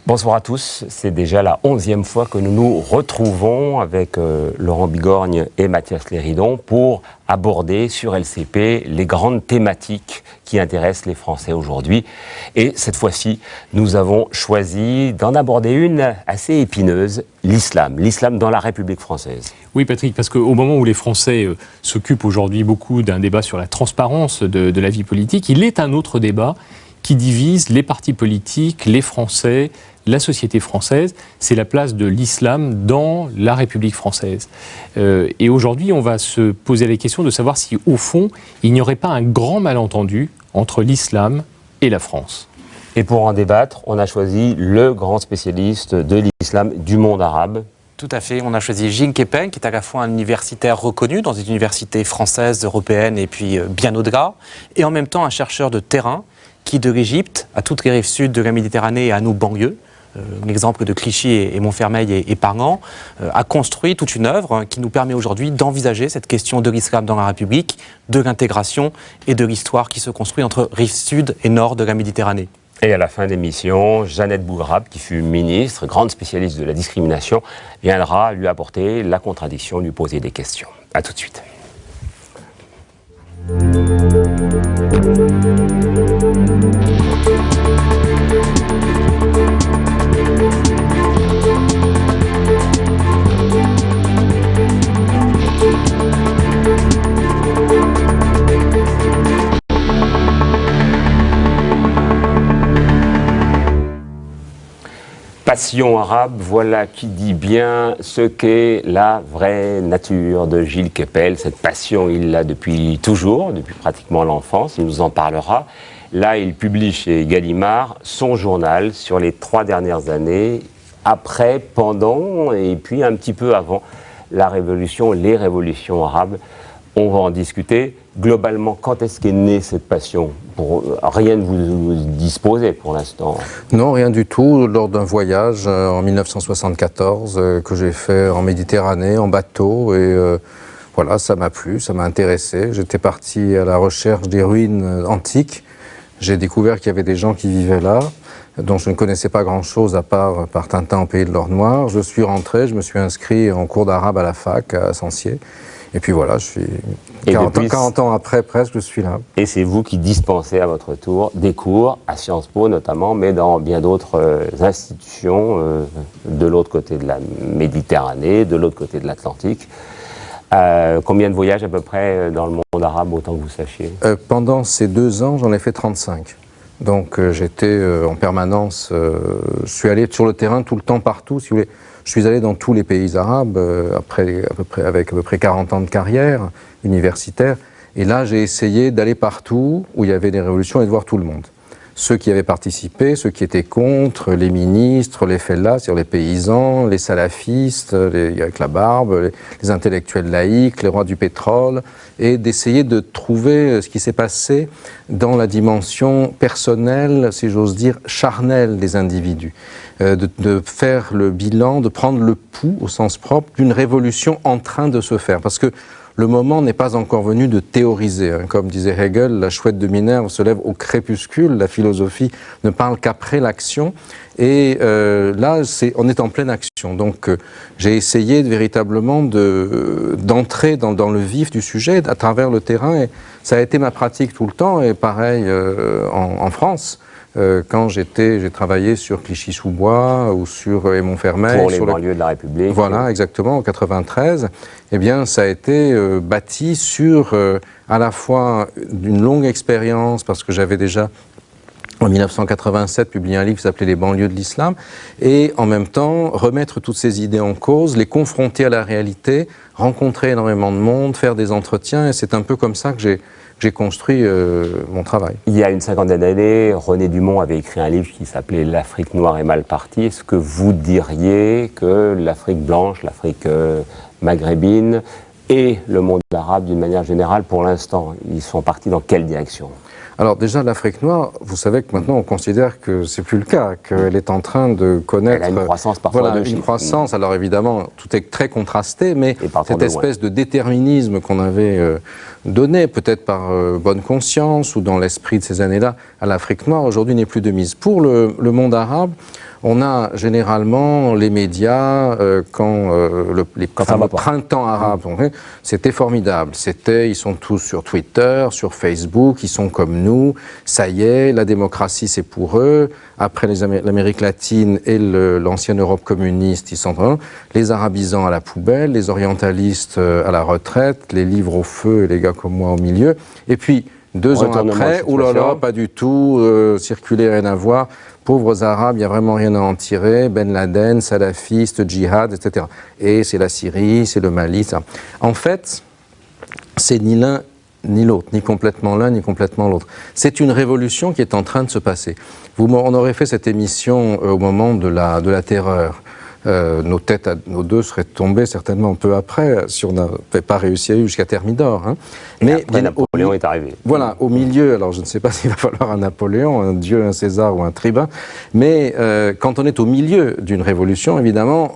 Bonsoir à tous, c'est déjà la 11e fois que nous nous retrouvons avec Laurent Bigorgne et Mathias Léridon pour aborder sur LCP les grandes thématiques qui intéressent les Français aujourd'hui. Et cette fois-ci, nous avons choisi d'en aborder une assez épineuse, l'islam. L'islam dans la République française. Oui Patrick, parce qu'au moment où les Français s'occupent aujourd'hui beaucoup d'un débat sur la transparence de la vie politique, il est un autre débat qui divise les partis politiques, les Français, la société française, c'est la place de l'islam dans la République française. Et aujourd'hui, on va se poser la question de savoir si, au fond, il n'y aurait pas un grand malentendu entre l'islam et la France. Et pour en débattre, on a choisi le grand spécialiste de l'islam du monde arabe. Tout à fait, on a choisi Gilles Kepel, qui est à la fois un universitaire reconnu dans une université française, européenne et puis bien au-delà, et en même temps un chercheur de terrain qui, de l'Égypte à toutes les rives sud de la Méditerranée et à nos banlieues, l'exemple de Clichy et Montfermeil est parlant, a construit toute une œuvre qui nous permet aujourd'hui d'envisager cette question de l'islam dans la République, de l'intégration et de l'histoire qui se construit entre rive sud et nord de la Méditerranée. Et à la fin de l'émission, Jeannette Bougrab, qui fut ministre, grande spécialiste de la discrimination, viendra lui apporter la contradiction, lui poser des questions. A tout de suite. Passion arabe, voilà qui dit bien ce qu'est la vraie nature de Gilles Kepel. Cette passion, il l'a depuis toujours, depuis pratiquement l'enfance, il nous en parlera. Là, il publie chez Gallimard son journal sur les 3 dernières années, après, pendant et puis un petit peu avant la révolution, les révolutions arabes. On va en discuter. Globalement, quand est-ce qu'est née cette passion? Rien ne vous disposez pour l'instant? Non, rien du tout. Lors d'un voyage en 1974 que j'ai fait en Méditerranée, en bateau, et voilà, ça m'a plu, ça m'a intéressé. J'étais parti à la recherche des ruines antiques. J'ai découvert qu'il y avait des gens qui vivaient là, dont je ne connaissais pas grand-chose à part par Tintin en Pays de l'Or Noir. Je suis rentré, je me suis inscrit en cours d'arabe à la fac, à Sancier. Et puis voilà, je suis 40 ans après, presque, je suis là. Et c'est vous qui dispensez à votre tour des cours, à Sciences Po notamment, mais dans bien d'autres institutions de l'autre côté de la Méditerranée, de l'autre côté de l'Atlantique. Combien de voyages à peu près dans le monde arabe, autant que vous sachiez? Pendant ces 2 ans, j'en ai fait 35. Donc j'étais en permanence, je suis allé sur le terrain tout le temps, partout, si vous voulez. Je suis allé dans tous les pays arabes, avec à peu près 40 ans de carrière universitaire. Et là, j'ai essayé d'aller partout où il y avait des révolutions et de voir tout le monde. Ceux qui avaient participé, ceux qui étaient contre, les ministres, les fellahs, c'est-à-dire les paysans, les salafistes, avec la barbe, les intellectuels laïcs, les rois du pétrole, et d'essayer de trouver ce qui s'est passé dans la dimension personnelle, si j'ose dire, charnelle des individus. De faire le bilan, de prendre le pouls, au sens propre, d'une révolution en train de se faire. Parce que le moment n'est pas encore venu de théoriser. Comme disait Hegel, la chouette de Minerve se lève au crépuscule, la philosophie ne parle qu'après l'action. Et là, on est en pleine action. Donc j'ai essayé véritablement d'entrer dans le vif du sujet à travers le terrain. Et ça a été ma pratique tout le temps, et pareil en France. Quand j'ai travaillé sur Clichy-sous-Bois ou sur Montfermeil. Pour les banlieues de la République. Voilà, exactement, en 93. Eh bien, ça a été bâti sur à la fois une longue expérience, parce que j'avais déjà, en 1987, publié un livre qui s'appelait « Les banlieues de l'islam », et en même temps, remettre toutes ces idées en cause, les confronter à la réalité, rencontrer énormément de monde, faire des entretiens, et c'est un peu comme ça que j'ai construit mon travail. Il y a une 50aine d'années, René Dumont avait écrit un livre qui s'appelait « L'Afrique noire est mal partie ». Est-ce que vous diriez que l'Afrique blanche, l'Afrique maghrébine et le monde arabe, d'une manière générale, pour l'instant, ils sont partis dans quelle direction? Alors déjà, l'Afrique noire, vous savez que maintenant on considère que c'est plus le cas, qu'elle est en train de connaître... Elle a une croissance parfois voilà, une croissance, alors évidemment, tout est très contrasté, mais cette espèce de déterminisme qu'on avait donné, peut-être par bonne conscience ou dans l'esprit de ces années-là, à l'Afrique noire, aujourd'hui n'est plus de mise. Pour le monde arabe, On a généralement les médias, quand le printemps arabe, c'était formidable. Ils sont tous sur Twitter, sur Facebook, ils sont comme nous. Ça y est, la démocratie c'est pour eux. Après l'Amérique latine et l'ancienne Europe communiste, ils sont les arabisants à la poubelle, les orientalistes à la retraite, les livres au feu et les gars comme moi au milieu. Et puis 2 ans après, oh là là, pas du tout, circuler, rien à voir. Pauvres Arabes, il n'y a vraiment rien à en tirer. Ben Laden, salafiste, djihad, etc. Et c'est la Syrie, c'est le Mali, ça. En fait, c'est ni l'un ni l'autre, ni complètement l'un, ni complètement l'autre. C'est une révolution qui est en train de se passer. On aurait fait cette émission au moment de la terreur. Nos deux seraient tombés certainement un peu après, si on n'avait pas réussi à aller jusqu'à Thermidor. Hein. Mais après, Napoléon est arrivé. Voilà, au milieu, alors je ne sais pas s'il va falloir un Napoléon, un Dieu, un César ou un tribun, mais quand on est au milieu d'une révolution, évidemment,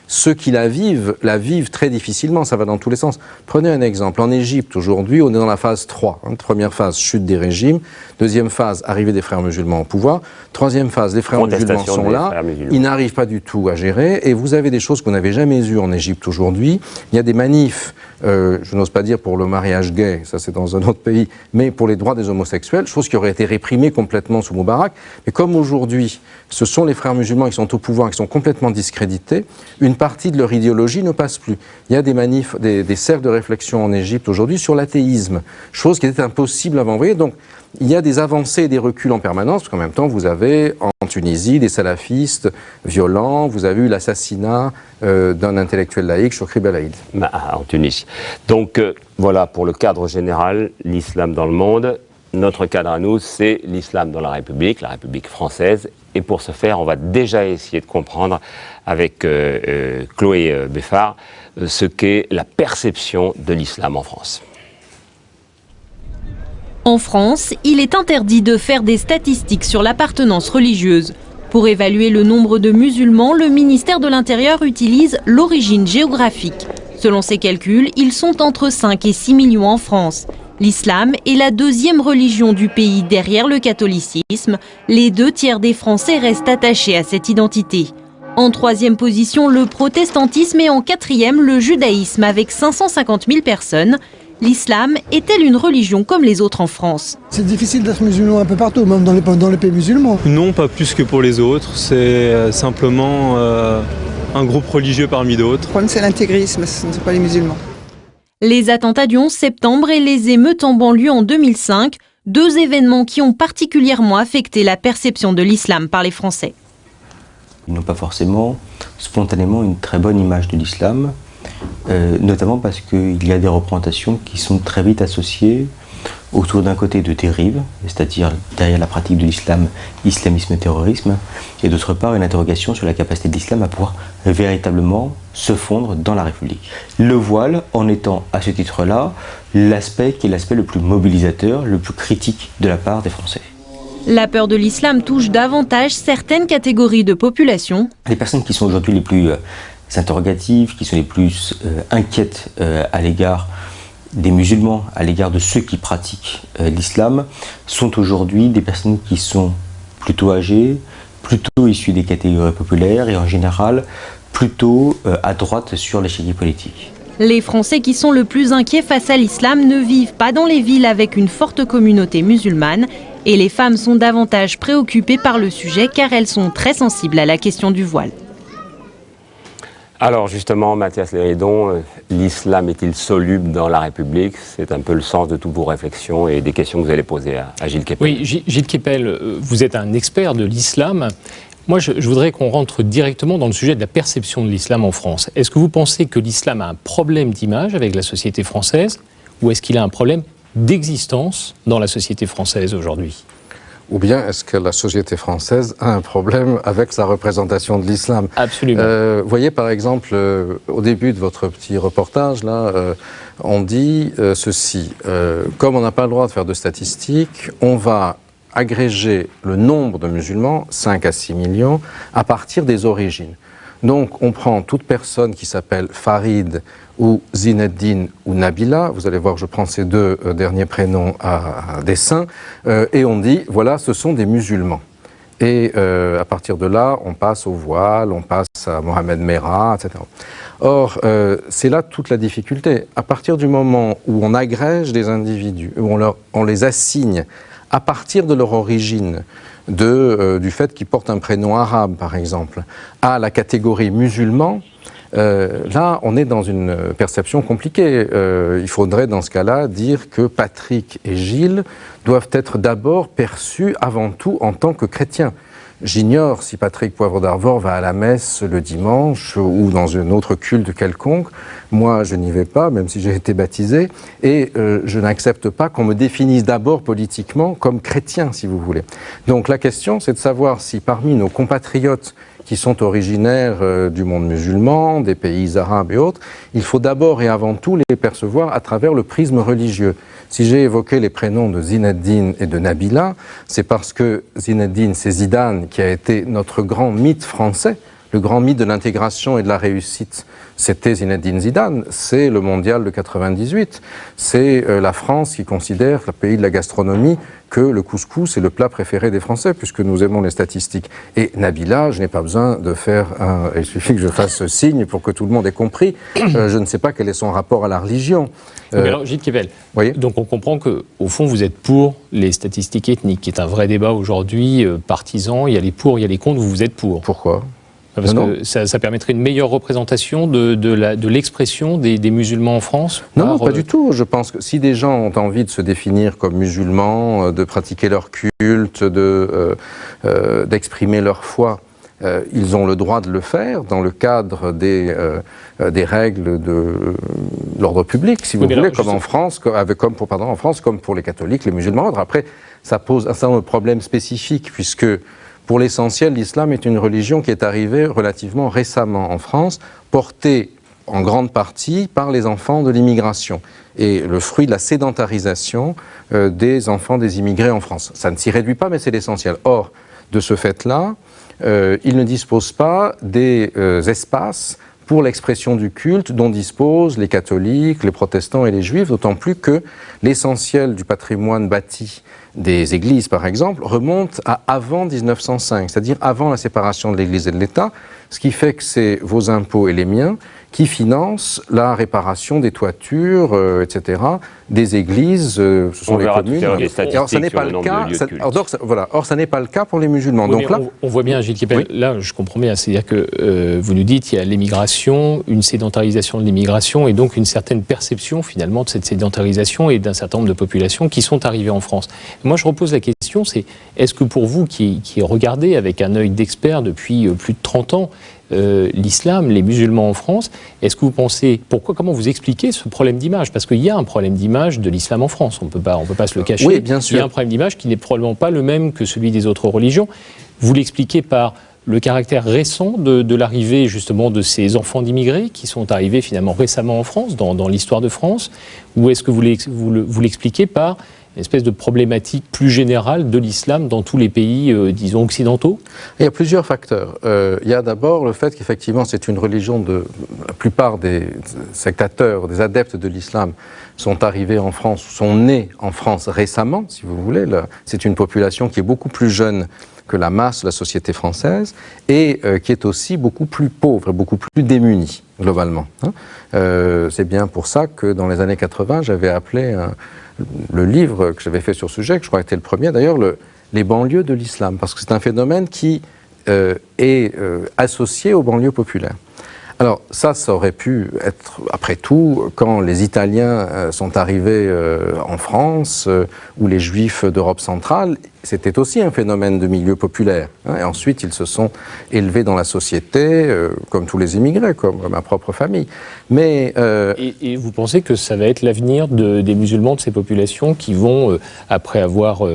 ceux qui la vivent très difficilement, ça va dans tous les sens. Prenez un exemple, en Égypte aujourd'hui, on est dans la phase 3. Hein. Première phase, chute des régimes. Deuxième phase, arrivée des frères musulmans au pouvoir. Troisième phase, les frères musulmans sont là, ils n'arrivent pas du tout à gérer, et vous avez des choses que vous n'avez jamais eues en Égypte aujourd'hui. Il y a des manifs, je n'ose pas dire pour le mariage gay, ça c'est dans un autre pays, mais pour les droits des homosexuels, chose qui aurait été réprimée complètement sous Moubarak. Mais comme aujourd'hui, ce sont les frères musulmans qui sont au pouvoir, qui sont complètement discrédités, une partie de leur idéologie ne passe plus. Il y a des manifs, des cercles de réflexion en Égypte aujourd'hui sur l'athéisme, chose qui était impossible avant. Vous voyez, donc il y a des avancées et des reculs en permanence, parce qu'en même temps, vous avez en Tunisie des salafistes violents, vous avez eu l'assassinat d'un intellectuel laïque, Chokri Belaïd. En Tunisie. Donc voilà, pour le cadre général, l'islam dans le monde. Notre cadre à nous, c'est l'islam dans la République française. Et pour ce faire, on va déjà essayer de comprendre avec Chloé Beffard ce qu'est la perception de l'islam en France. En France, il est interdit de faire des statistiques sur l'appartenance religieuse. Pour évaluer le nombre de musulmans, le ministère de l'Intérieur utilise l'origine géographique. Selon ses calculs, ils sont entre 5 et 6 millions en France. L'islam est la deuxième religion du pays derrière le catholicisme. Les 2/3 des Français restent attachés à cette identité. En troisième position, le protestantisme et en quatrième, le judaïsme avec 550 000 personnes. L'islam est-elle une religion comme les autres en France? C'est difficile d'être musulman un peu partout, même dans les pays musulmans. Non, pas plus que pour les autres. C'est simplement un groupe religieux parmi d'autres. Le problème, c'est l'intégrisme, ce ne sont pas les musulmans. Les attentats du 11 septembre et les émeutes en banlieue en 2005, 2 événements qui ont particulièrement affecté la perception de l'islam par les Français. Ils n'ont pas forcément spontanément une très bonne image de l'islam, notamment parce qu'il y a des représentations qui sont très vite associées autour d'un côté de dérive, c'est-à-dire derrière la pratique de l'islam, islamisme, terrorisme, et d'autre part une interrogation sur la capacité de l'islam à pouvoir véritablement se fondre dans la République. Le voile en étant à ce titre-là l'aspect qui est l'aspect le plus mobilisateur, le plus critique de la part des Français. La peur de l'islam touche davantage certaines catégories de population. Les personnes qui sont aujourd'hui les plus interrogatives, qui sont les plus inquiètes à l'égard des musulmans, à l'égard de ceux qui pratiquent l'islam, sont aujourd'hui des personnes qui sont plutôt âgées, plutôt issues des catégories populaires et en général plutôt à droite sur l'échiquier politique. Les Français qui sont le plus inquiets face à l'islam ne vivent pas dans les villes avec une forte communauté musulmane et les femmes sont davantage préoccupées par le sujet car elles sont très sensibles à la question du voile. Alors justement, Mathias Léridon, l'islam est-il soluble dans la République? C'est un peu le sens de toutes vos réflexions et des questions que vous allez poser à Gilles Kepel. Oui, Gilles Kepel, vous êtes un expert de l'islam. Moi, je voudrais qu'on rentre directement dans le sujet de la perception de l'islam en France. Est-ce que vous pensez que l'islam a un problème d'image avec la société française ou est-ce qu'il a un problème d'existence dans la société française aujourd'hui? Ou bien est-ce que la société française a un problème avec sa représentation de l'islam? Absolument. Vous voyez par exemple, au début de votre petit reportage, là, on dit ceci, comme on n'a pas le droit de faire de statistiques, on va agréger le nombre de musulmans, 5 à 6 millions, à partir des origines. Donc on prend toute personne qui s'appelle Farid ou Zinedine ou Nabila, vous allez voir, je prends ces 2 derniers prénoms à dessein, et on dit, voilà, ce sont des musulmans. Et à partir de là, on passe au voile, on passe à Mohamed Merah, etc. Or, c'est là toute la difficulté. À partir du moment où on agrège des individus, où on les assigne à partir de leur origine, du fait qu'ils portent un prénom arabe, par exemple, à la catégorie musulman, là, on est dans une perception compliquée. Il faudrait, dans ce cas-là, dire que Patrick et Gilles doivent être d'abord perçus, avant tout, en tant que chrétiens. J'ignore si Patrick Poivre d'Arvor va à la messe le dimanche ou dans un autre culte quelconque. Moi, je n'y vais pas, même si j'ai été baptisé. Et je n'accepte pas qu'on me définisse d'abord politiquement comme chrétien, si vous voulez. Donc la question, c'est de savoir si parmi nos compatriotes qui sont originaires du monde musulman, des pays arabes et autres, il faut d'abord et avant tout les percevoir à travers le prisme religieux. Si j'ai évoqué les prénoms de Zinedine et de Nabila, c'est parce que Zinedine, c'est Zidane, qui a été notre grand mythe français, le grand mythe de l'intégration et de la réussite. C'était Zinedine Zidane, c'est le mondial de 98, c'est la France qui considère, le pays de la gastronomie, que le couscous est le plat préféré des Français, puisque nous aimons les statistiques. Et Nabila, je n'ai pas besoin de faire il suffit que je fasse ce signe pour que tout le monde ait compris. Je ne sais pas quel est son rapport à la religion. Mais alors, Gilles Kepel, donc on comprend qu'au fond, vous êtes pour les statistiques ethniques, qui est un vrai débat aujourd'hui, partisan, il y a les pour, il y a les contre, vous êtes pour. Pourquoi ? Parce que ça permettrait une meilleure représentation de l'expression des musulmans en France. Non, pas du tout. Je pense que si des gens ont envie de se définir comme musulmans, de pratiquer leur culte, d'exprimer leur foi, ils ont le droit de le faire dans le cadre des règles de l'ordre public, si vous voulez, comme en France, comme pour les catholiques, les musulmans. Après, ça pose un certain nombre de problèmes spécifiques, puisque pour l'essentiel, l'islam est une religion qui est arrivée relativement récemment en France, portée en grande partie par les enfants de l'immigration et le fruit de la sédentarisation des enfants des immigrés en France. Ça ne s'y réduit pas, mais c'est l'essentiel. Or, de ce fait-là, ils ne disposent pas des espaces pour l'expression du culte dont disposent les catholiques, les protestants et les juifs, d'autant plus que l'essentiel du patrimoine bâti des églises, par exemple, remonte à avant 1905, c'est-à-dire avant la séparation de l'Église et de l'État, ce qui fait que c'est vos impôts et les miens qui financent la réparation des toitures, etc., des églises, ce sont les communes. Alors, ça n'est pas le cas. Or, ça n'est pas le cas pour les musulmans. Oui, donc là, on voit bien, Gilles Kepel, là, je comprends bien, c'est-à-dire que vous nous dites qu'il y a l'émigration, une sédentarisation de l'immigration, et donc une certaine perception, finalement, de cette sédentarisation et d'un certain nombre de populations qui sont arrivées en France. Moi, je repose la question, c'est est-ce que pour vous, qui regardez avec un œil d'expert depuis plus de 30 ans, l'islam, les musulmans en France, est-ce que vous pensez, comment vous expliquez ce problème d'image? Parce qu'il y a un problème d'image de l'islam en France, on peut pas se le cacher. Oui, bien sûr. Il y a un problème d'image qui n'est probablement pas le même que celui des autres religions. Vous l'expliquez par le caractère récent de l'arrivée justement de ces enfants d'immigrés qui sont arrivés finalement récemment en France, dans l'histoire de France, ou est-ce que vous l'expliquez par une espèce de problématique plus générale de l'islam dans tous les pays, disons, occidentaux? Il y a plusieurs facteurs. Il y a d'abord le fait qu'effectivement c'est une religion la plupart des sectateurs, des adeptes de l'islam sont arrivés en France, sont nés en France récemment, si vous voulez. C'est une population qui est beaucoup plus jeune que la masse de la société française et qui est aussi beaucoup plus pauvre et beaucoup plus démunie, globalement. C'est bien pour ça que dans les années 80, j'avais appelé le livre que j'avais fait sur ce sujet, que je crois était le premier d'ailleurs, les banlieues de l'islam, parce que c'est un phénomène qui est associé aux banlieues populaires. Alors ça aurait pu être, après tout, quand les Italiens sont arrivés en France, ou les Juifs d'Europe centrale, c'était aussi un phénomène de milieu populaire. Et ensuite, ils se sont élevés dans la société, comme tous les immigrés, comme ma propre famille. Mais et vous pensez que ça va être l'avenir des musulmans de ces populations qui vont, après avoir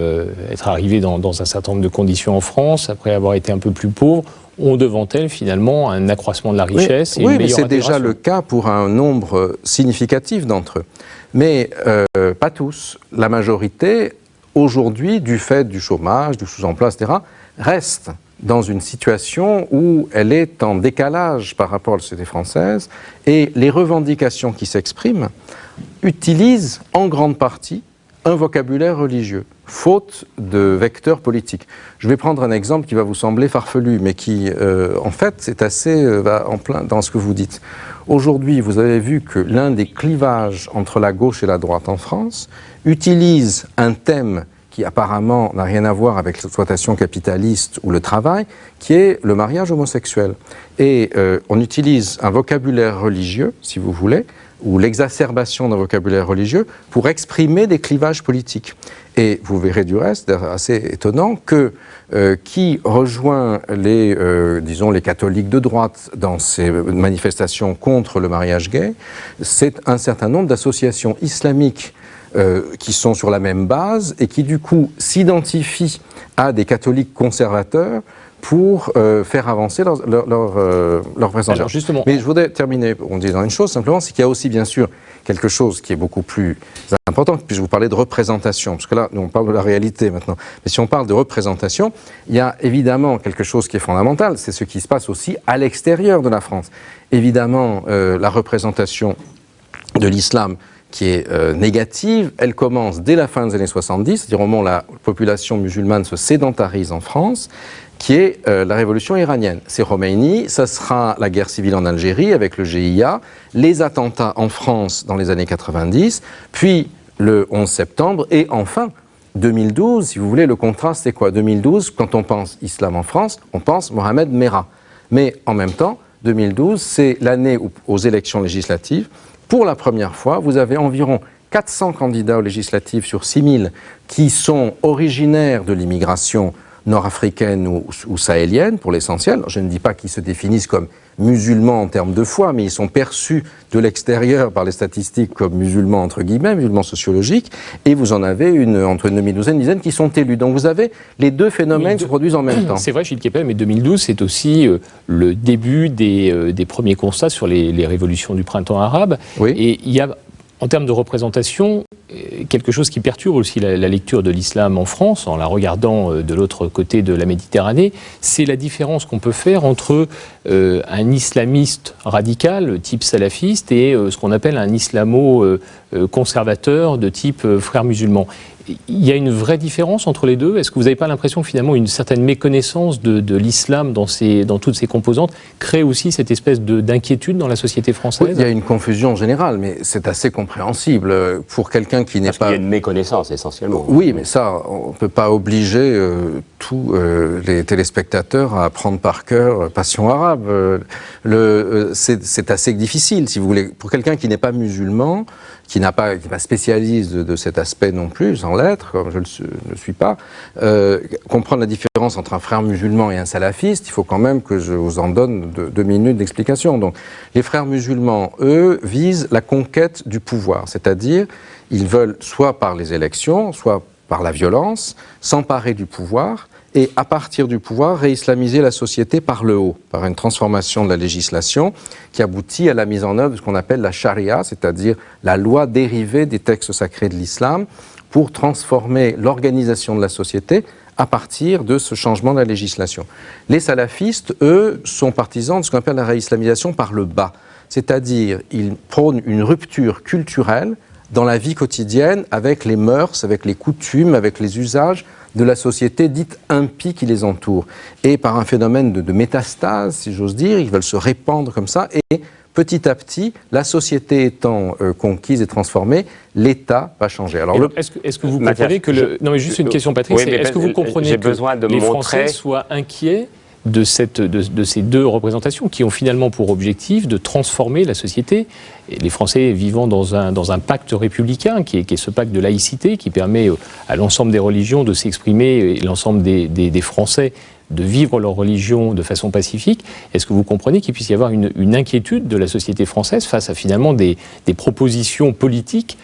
être arrivés dans un certain nombre de conditions en France, après avoir été un peu plus pauvres, ont devant elles finalement un accroissement de la richesse et une meilleure mais c'est déjà intégration. le cas pour un nombre significatif d'entre eux. Mais pas tous. La majorité, aujourd'hui, du fait du chômage, du sous-emploi, etc., reste dans une situation où elle est en décalage par rapport à la société française et les revendications qui s'expriment utilisent en grande partie un vocabulaire religieux. faute de vecteurs politiques. Je vais prendre un exemple qui va vous sembler farfelu, mais qui, en fait, c'est assez va en plein dans ce que vous dites. Aujourd'hui, vous avez vu que l'un des clivages entre la gauche et la droite en France utilise un thème qui apparemment n'a rien à voir avec l'exploitation capitaliste ou le travail, qui est le mariage homosexuel. Et on utilise un vocabulaire religieux, si vous voulez, ou l'exacerbation d'un vocabulaire religieux pour exprimer des clivages politiques. Et vous verrez du reste, assez étonnant, que qui rejoint les, disons, les catholiques de droite dans ces manifestations contre le mariage gay, c'est un certain nombre d'associations islamiques qui sont sur la même base et qui du coup s'identifient à des catholiques conservateurs pour faire avancer leur présentation. Alors justement, mais je voudrais terminer en disant une chose simplement, c'est qu'il y a aussi bien sûr quelque chose qui est beaucoup plus important, puis-je vous parler de représentation, parce que là, nous on parle de la réalité maintenant, mais si on parle de représentation, il y a évidemment quelque chose qui est fondamental, c'est ce qui se passe aussi à l'extérieur de la France. Évidemment, la représentation de l'islam qui est négative, elle commence dès la fin des années 70, c'est-à-dire au moment où la population musulmane se sédentarise en France, qui est la révolution iranienne. C'est Khomeini, ça sera la guerre civile en Algérie avec le GIA, les attentats en France dans les années 90, puis le 11 septembre, et enfin 2012, si vous voulez, le contraste c'est quoi? 2012, quand on pense islam en France, on pense Mohamed Merah. Mais en même temps, 2012, c'est l'année où, aux élections législatives, pour la première fois, vous avez environ 400 candidats aux législatives sur 6000 qui sont originaires de l'immigration nord-africaine ou sahélienne, pour l'essentiel. Je ne dis pas qu'ils se définissent comme musulmans en termes de foi, mais ils sont perçus de l'extérieur par les statistiques comme musulmans, entre guillemets, musulmans sociologiques, et vous en avez entre une demi-douzaine, une dizaine qui sont élus. Donc vous avez les deux phénomènes qui se produisent en même temps. C'est vrai, Gilles Kepel, mais 2012, c'est aussi le début des premiers constats sur les révolutions du printemps arabe. Oui. Et il y a, en termes de représentation, quelque chose qui perturbe aussi la lecture de l'islam en France, en la regardant de l'autre côté de la Méditerranée, c'est la différence qu'on peut faire entre un islamiste radical, type salafiste, et ce qu'on appelle un islamo-conservateur de type frères musulmans. Il y a une vraie différence entre les deux. Est-ce que vous n'avez pas l'impression que finalement une certaine méconnaissance de l'islam dans toutes ses composantes crée aussi cette espèce d'inquiétude dans la société française? Oui, il y a une confusion générale, mais c'est assez compréhensible. Pour quelqu'un qui n'est pas... Parce qu'il y a une méconnaissance essentiellement. Oui, mais ça, on ne peut pas obliger tous les téléspectateurs à apprendre par cœur Passion arabe. C'est assez difficile, si vous voulez. Pour quelqu'un qui n'est pas musulman, qui n'est pas spécialiste de cet aspect non plus, sans l'être, comme je ne le suis pas, comprendre la différence entre un frère musulman et un salafiste, il faut quand même que je vous en donne 2 minutes d'explication. Donc, les frères musulmans, eux, visent la conquête du pouvoir, c'est-à-dire, ils veulent, soit par les élections, soit par la violence, s'emparer du pouvoir, et à partir du pouvoir, réislamiser la société par le haut, par une transformation de la législation qui aboutit à la mise en œuvre de ce qu'on appelle la charia, c'est-à-dire la loi dérivée des textes sacrés de l'islam, pour transformer l'organisation de la société à partir de ce changement de la législation. Les salafistes, eux, sont partisans de ce qu'on appelle la réislamisation par le bas, c'est-à-dire ils prônent une rupture culturelle dans la vie quotidienne avec les mœurs, avec les coutumes, avec les usages de la société dite impie qui les entoure. Et par un phénomène de métastase, si j'ose dire, ils veulent se répandre comme ça, et petit à petit, la société étant conquise et transformée, l'État va changer. Alors, est-ce que vous comprenez que non, mais juste une question, Patrick, oui, est-ce que vous comprenez que les Français soient inquiets de ces deux représentations qui ont finalement pour objectif de transformer la société, et les Français vivant dans un pacte républicain qui est ce pacte de laïcité qui permet à l'ensemble des religions de s'exprimer et l'ensemble des Français de vivre leur religion de façon pacifique. Est-ce que vous comprenez qu'il puisse y avoir une inquiétude de la société française face à finalement des propositions politiques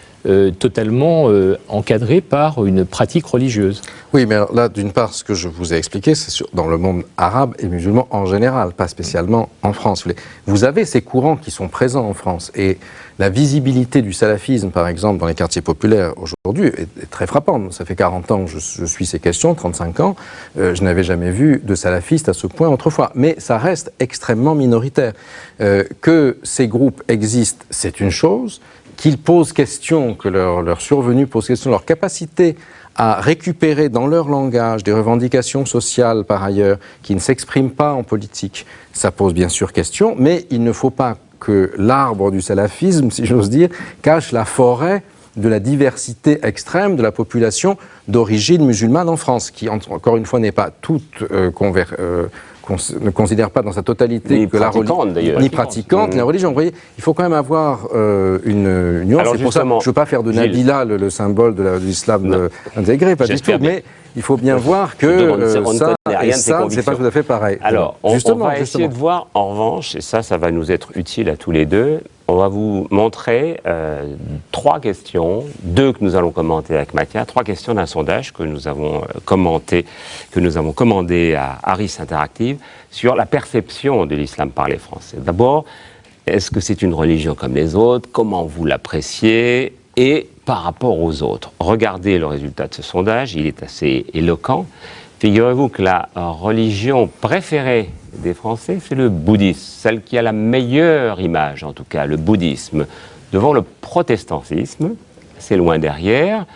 totalement encadrées par une pratique religieuse? Oui, mais alors là, d'une part, ce que je vous ai expliqué, c'est dans le monde arabe et musulman en général, pas spécialement en France. Vous avez ces courants qui sont présents en France, et la visibilité du salafisme, par exemple, dans les quartiers populaires aujourd'hui est très frappante. Ça fait 40 ans que je suis ces questions, 35 ans, je n'avais jamais vu de salafistes à ce point autrefois. Mais ça reste extrêmement minoritaire. Que ces groupes existent, c'est une chose. Qu'ils posent question, que leur survenue pose question, leur capacité à récupérer dans leur langage des revendications sociales, par ailleurs, qui ne s'expriment pas en politique, ça pose bien sûr question, mais il ne faut pas que l'arbre du salafisme, si j'ose dire, cache la forêt de la diversité extrême de la population d'origine musulmane en France, qui, encore une fois, n'est pas toute ne considère pas dans sa totalité ni que la pratiquante, d'ailleurs. ni pratiquante la religion. Vous voyez, il faut quand même avoir une nuance. Alors, c'est pour ça que je ne veux pas faire de Nabila le symbole de l'islam intégré, pas du tout. Mais il faut bien voir que ça et ça, c'est pas tout à fait pareil. Alors, on va essayer de voir, en revanche, et ça va nous être utile à tous les deux, on va vous montrer 3 questions, 2 que nous allons commenter avec Mathia, 3 questions d'un sondage que nous avons commandé à Harris Interactive sur la perception de l'islam par les Français. D'abord, est-ce que c'est une religion comme les autres? Comment vous l'appréciez? Et par rapport aux autres, regardez le résultat de ce sondage, il est assez éloquent. Figurez-vous que la religion préférée des Français, c'est le bouddhisme, celle qui a la meilleure image, en tout cas, le bouddhisme, devant le protestantisme, c'est loin derrière,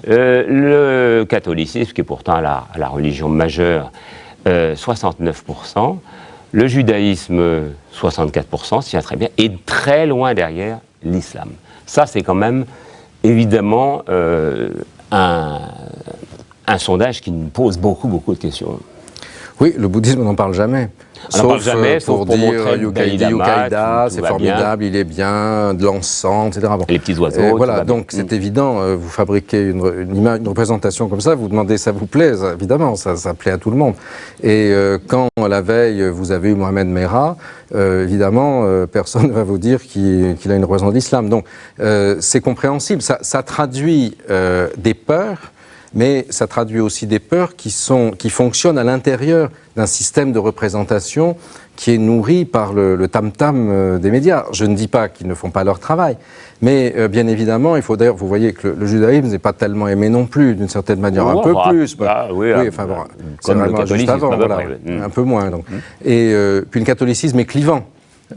le catholicisme, qui est pourtant la religion majeure, 69%, le judaïsme, 64%, s'il y a très bien, et très loin derrière, l'islam. Ça, c'est quand même, évidemment, un sondage qui nous pose beaucoup de questions. Oui, le bouddhisme, on n'en parle jamais. Sauf pour dire Yukaïda, c'est formidable, il est bien, de l'encens, etc. Bon. Et les petits oiseaux. Voilà, donc c'est évident, vous fabriquez une représentation comme ça, vous demandez ça vous plaît, évidemment, ça plaît à tout le monde. Et quand la veille vous avez eu Mohamed Merah, évidemment, personne ne va vous dire qu'il a une représentation de l'islam. Donc c'est compréhensible, ça traduit des peurs, mais ça traduit aussi des peurs qui fonctionnent à l'intérieur d'un système de représentation qui est nourri par le tam-tam des médias. Je ne dis pas qu'ils ne font pas leur travail, mais bien évidemment, il faut d'ailleurs, vous voyez que le judaïsme n'est pas tellement aimé non plus, d'une certaine manière, un peu plus. Oui, enfin bon, c'est vraiment juste avant, voilà, un peu moins. Donc. Et puis le catholicisme est clivant.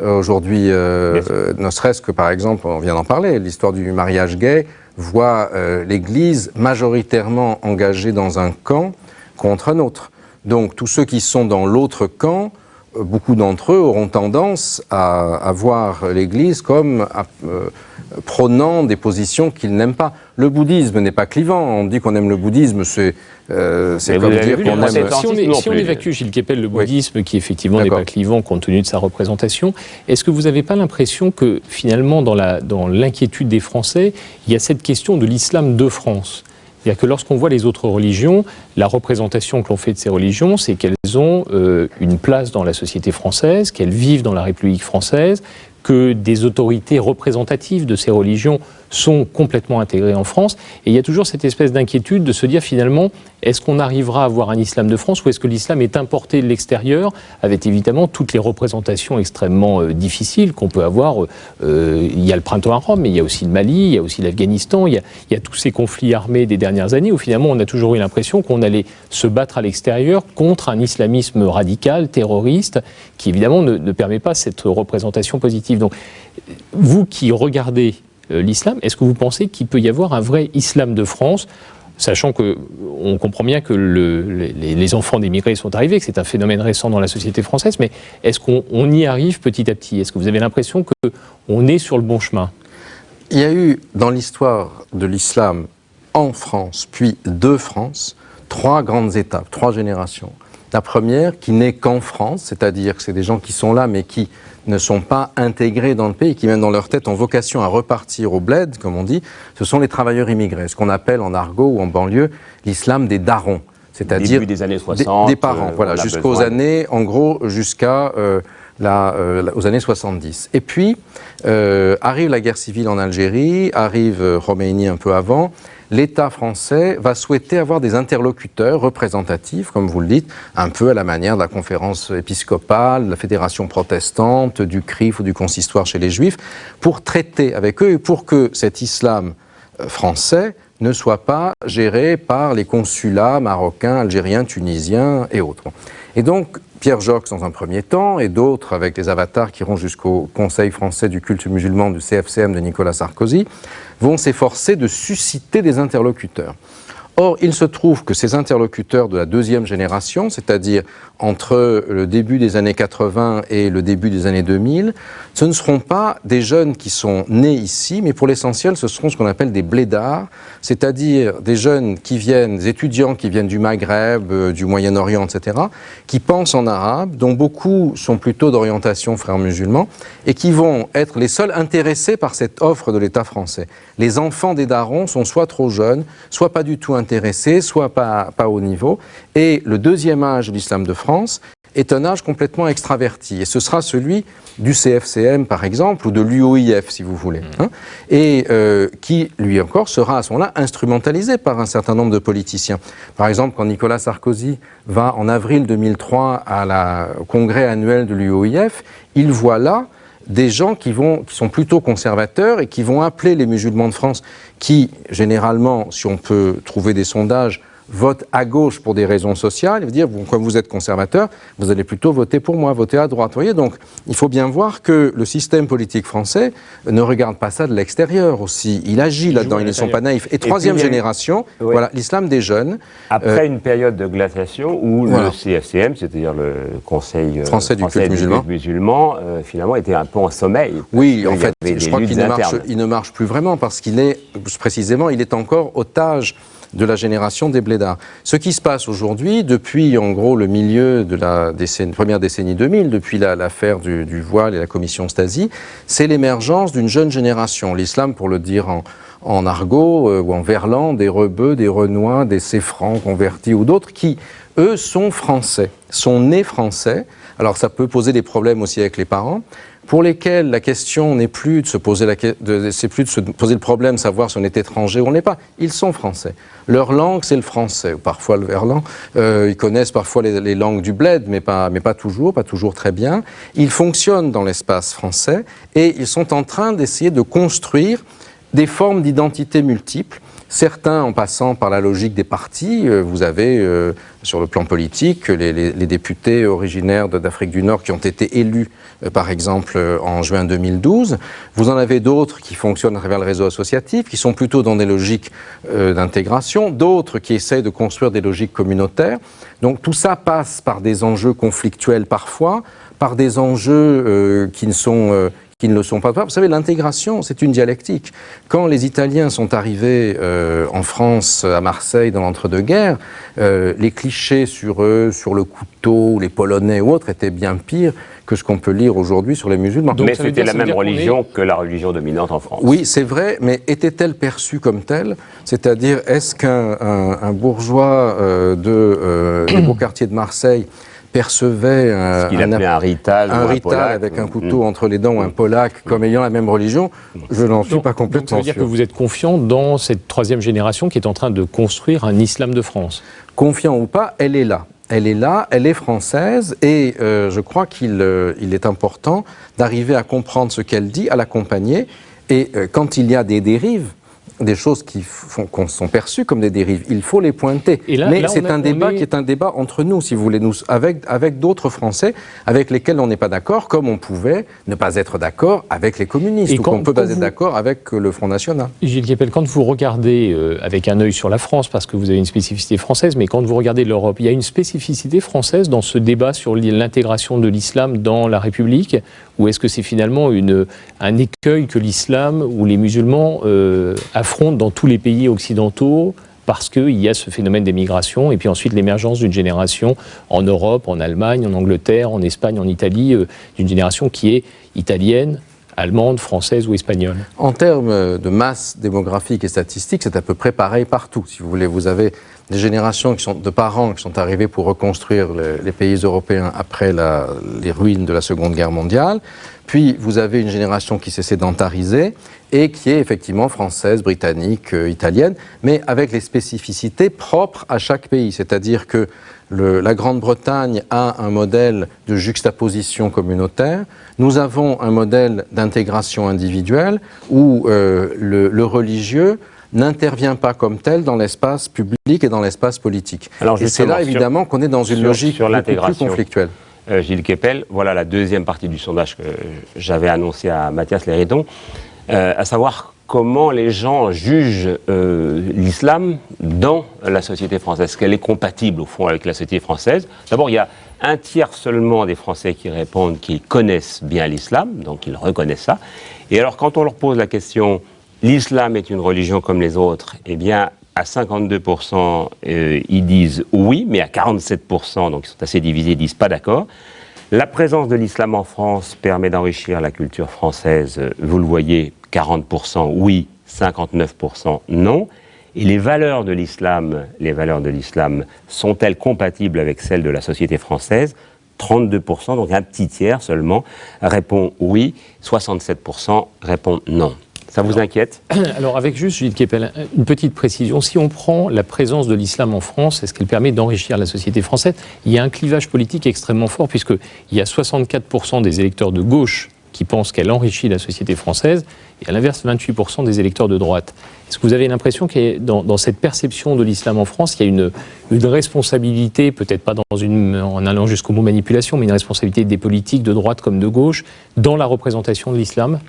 Aujourd'hui, ne serait-ce que par exemple, on vient d'en parler, l'histoire du mariage gay voit l'Église majoritairement engagée dans un camp contre un autre. Donc tous ceux qui sont dans l'autre camp, beaucoup d'entre eux auront tendance à voir l'Église comme prônant des positions qu'ils n'aiment pas. Le bouddhisme n'est pas clivant. On dit qu'on aime le bouddhisme, c'est comme dire qu'on aime... Si on évacue, Gilles Kepel, le bouddhisme, qui effectivement n'est pas clivant compte tenu de sa représentation, est-ce que vous n'avez pas l'impression que finalement, dans l'inquiétude des Français, il y a cette question de l'islam de France ? C'est-à-dire que lorsqu'on voit les autres religions, la représentation que l'on fait de ces religions, c'est qu'elles ont une place dans la société française, qu'elles vivent dans la République française, que des autorités représentatives de ces religions sont complètement intégrées en France. Et il y a toujours cette espèce d'inquiétude de se dire finalement, est-ce qu'on arrivera à avoir un islam de France ou est-ce que l'islam est importé de l'extérieur, avec évidemment toutes les représentations extrêmement difficiles qu'on peut avoir. Il y a le printemps arabe, mais il y a aussi le Mali, il y a aussi l'Afghanistan, il y a tous ces conflits armés des dernières années où finalement on a toujours eu l'impression qu'on allait se battre à l'extérieur contre un islamisme radical, terroriste, qui évidemment ne permet pas cette représentation positive. Donc, vous qui regardez l'islam, est-ce que vous pensez qu'il peut y avoir un vrai islam de France, sachant qu'on comprend bien que les enfants d'émigrés sont arrivés, que c'est un phénomène récent dans la société française, mais est-ce qu'on y arrive petit à petit? Est-ce que vous avez l'impression qu'on est sur le bon chemin? Il y a eu, dans l'histoire de l'islam en France, puis de France, 3 grandes étapes, 3 générations. La première, qui n'est qu'en France, c'est-à-dire que c'est des gens qui sont là, mais qui ne sont pas intégrés dans le pays, qui même dans leur tête ont vocation à repartir au bled, comme on dit, ce sont les travailleurs immigrés, ce qu'on appelle en argot ou en banlieue l'islam des darons, c'est-à-dire début des années 60, des parents, voilà, jusqu'aux années, en gros, jusqu'à aux années 70. Et puis, arrive la guerre civile en Algérie, arrive Khomeini un peu avant. L'État français va souhaiter avoir des interlocuteurs représentatifs, comme vous le dites, un peu à la manière de la conférence épiscopale, de la fédération protestante, du CRIF ou du consistoire chez les Juifs, pour traiter avec eux et pour que cet islam français ne soit pas géré par les consulats marocains, algériens, tunisiens et autres. Et donc, Pierre Joxe dans un premier temps, et d'autres avec les avatars qui iront jusqu'au Conseil français du culte musulman du CFCM de Nicolas Sarkozy, vont s'efforcer de susciter des interlocuteurs. Or, il se trouve que ces interlocuteurs de la deuxième génération, c'est-à-dire entre le début des années 80 et le début des années 2000, ce ne seront pas des jeunes qui sont nés ici, mais pour l'essentiel, ce seront ce qu'on appelle des blédards, c'est-à-dire des jeunes qui viennent, des étudiants qui viennent du Maghreb, du Moyen-Orient, etc., qui pensent en arabe, dont beaucoup sont plutôt d'orientation frères musulmans, et qui vont être les seuls intéressés par cette offre de l'État français. Les enfants des darons sont soit trop jeunes, soit pas du tout intéressés, soit pas au niveau. Et le deuxième âge de l'islam de France est un âge complètement extraverti. Et ce sera celui du CFCM, par exemple, ou de l'UOIF, si vous voulez. Et qui, lui encore, sera à ce moment-là instrumentalisé par un certain nombre de politiciens. Par exemple, quand Nicolas Sarkozy va en avril 2003 au congrès annuel de l'UOIF, il voit là des gens qui sont plutôt conservateurs et qui vont appeler les musulmans de France, qui, généralement, si on peut trouver des sondages, votent à gauche pour des raisons sociales, il veut dire, comme vous êtes conservateur, vous allez plutôt voter pour moi, voter à droite. Vous voyez, donc, il faut bien voir que le système politique français ne regarde pas ça de l'extérieur aussi. Il agit là-dedans, ils ne sont pas naïfs. Et troisième génération, voilà, l'islam des jeunes. Après une période de glaciation où le CFCM, c'est-à-dire le Conseil français du culte musulman, finalement était un peu en sommeil. Oui, en fait, je crois qu'il ne marche plus vraiment parce qu'il est, précisément, il est encore otage de la génération des blédards. Ce qui se passe aujourd'hui, depuis en gros le milieu de la première décennie 2000, depuis l'affaire du voile et la commission Stasi, c'est l'émergence d'une jeune génération. L'islam, pour le dire en argot ou en verlan, des rebeux, des renois, des séfrans convertis ou d'autres qui, eux, sont français, sont nés français. Alors ça peut poser des problèmes aussi avec les parents, pour lesquels la question n'est plus de se poser le problème, savoir si on est étranger ou on n'est pas. Ils sont français. Leur langue, c'est le français, ou parfois le verlan. Ils connaissent parfois les langues du bled, mais pas toujours très bien. Ils fonctionnent dans l'espace français et ils sont en train d'essayer de construire des formes d'identité multiples. Certains en passant par la logique des partis. Vous avez, sur le plan politique, les députés originaires d'Afrique du Nord qui ont été élus, par exemple, en juin 2012. Vous en avez d'autres qui fonctionnent à travers le réseau associatif, qui sont plutôt dans des logiques d'intégration, d'autres qui essayent de construire des logiques communautaires. Donc tout ça passe par des enjeux conflictuels parfois, par des enjeux qui ne le sont pas. Vous savez, l'intégration, c'est une dialectique. Quand les Italiens sont arrivés en France, à Marseille, dans l'entre-deux-guerres, les clichés sur eux, sur le couteau, les Polonais ou autres, étaient bien pires que ce qu'on peut lire aujourd'hui sur les musulmans. Mais c'était la même religion que la religion dominante en France. Oui, c'est vrai, mais était-elle perçue comme telle? C'est-à-dire, est-ce qu'un bourgeois des beaux quartiers de Marseille percevait un rital avec un couteau entre les dents ou un polac comme ayant la même religion, je n'en suis pas complètement sûr. Ça veut dire que vous êtes confiant dans cette troisième génération qui est en train de construire un islam de France? Confiant ou pas, elle est là. Elle est là, elle est française et je crois qu'il est important d'arriver à comprendre ce qu'elle dit, à l'accompagner et quand il y a des dérives, des choses qui sont perçues comme des dérives, il faut les pointer. Mais c'est un débat qui est un débat entre nous, si vous voulez, avec d'autres Français avec lesquels on n'est pas d'accord, comme on pouvait ne pas être d'accord avec les communistes, ou qu'on peut pas être d'accord avec le Front National. Gilles Kepel, quand vous regardez avec un œil sur la France, parce que vous avez une spécificité française, mais quand vous regardez l'Europe, il y a une spécificité française dans ce débat sur l'intégration de l'islam dans la République, ou est-ce que c'est finalement un écueil que l'islam ou les musulmans affrontent dans tous les pays occidentaux parce qu'il y a ce phénomène d'émigration et puis ensuite l'émergence d'une génération en Europe, en Allemagne, en Angleterre, en Espagne, en Italie, d'une génération qui est italienne, allemande, française ou espagnole? En termes de masse démographique et statistique, c'est à peu près pareil partout. Si vous voulez, vous avez des générations de parents qui sont arrivés pour reconstruire les pays européens après les ruines de la Seconde Guerre mondiale. Puis vous avez une génération qui s'est sédentarisée et qui est effectivement française, britannique, italienne, mais avec les spécificités propres à chaque pays. C'est-à-dire que la Grande-Bretagne a un modèle de juxtaposition communautaire. Nous avons un modèle d'intégration individuelle où le religieux n'intervient pas comme tel dans l'espace public et dans l'espace politique. Et c'est là évidemment qu'on est dans une logique beaucoup plus conflictuelle. Gilles Kepel, voilà la deuxième partie du sondage que j'avais annoncé à Mathias Léridon, à savoir comment les gens jugent l'islam dans la société française. Est-ce qu'elle est compatible, au fond, avec la société française? D'abord, il y a un tiers seulement des Français qui répondent qu'ils connaissent bien l'islam, donc ils reconnaissent ça. Et alors, quand on leur pose la question, l'islam est une religion comme les autres, eh bien, à 52%, ils disent oui, mais à 47%, donc ils sont assez divisés, ils disent pas d'accord. La présence de l'islam en France permet d'enrichir la culture française, vous le voyez, 40% oui, 59% non. Et les valeurs de l'islam sont-elles compatibles avec celles de la société française? 32%, donc un petit tiers seulement, répond oui, 67% répond non. Ça vous inquiète? Alors avec juste, Gilles Kepel, une petite précision. Si on prend la présence de l'islam en France, est-ce qu'elle permet d'enrichir la société française? Il y a un clivage politique extrêmement fort, puisqu'il y a 64% des électeurs de gauche qui pensent qu'elle enrichit la société française, et à l'inverse, 28% des électeurs de droite. Est-ce que vous avez l'impression que dans cette perception de l'islam en France, il y a une responsabilité, peut-être pas en allant jusqu'au mot manipulation, mais une responsabilité des politiques de droite comme de gauche dans la représentation de l'islam?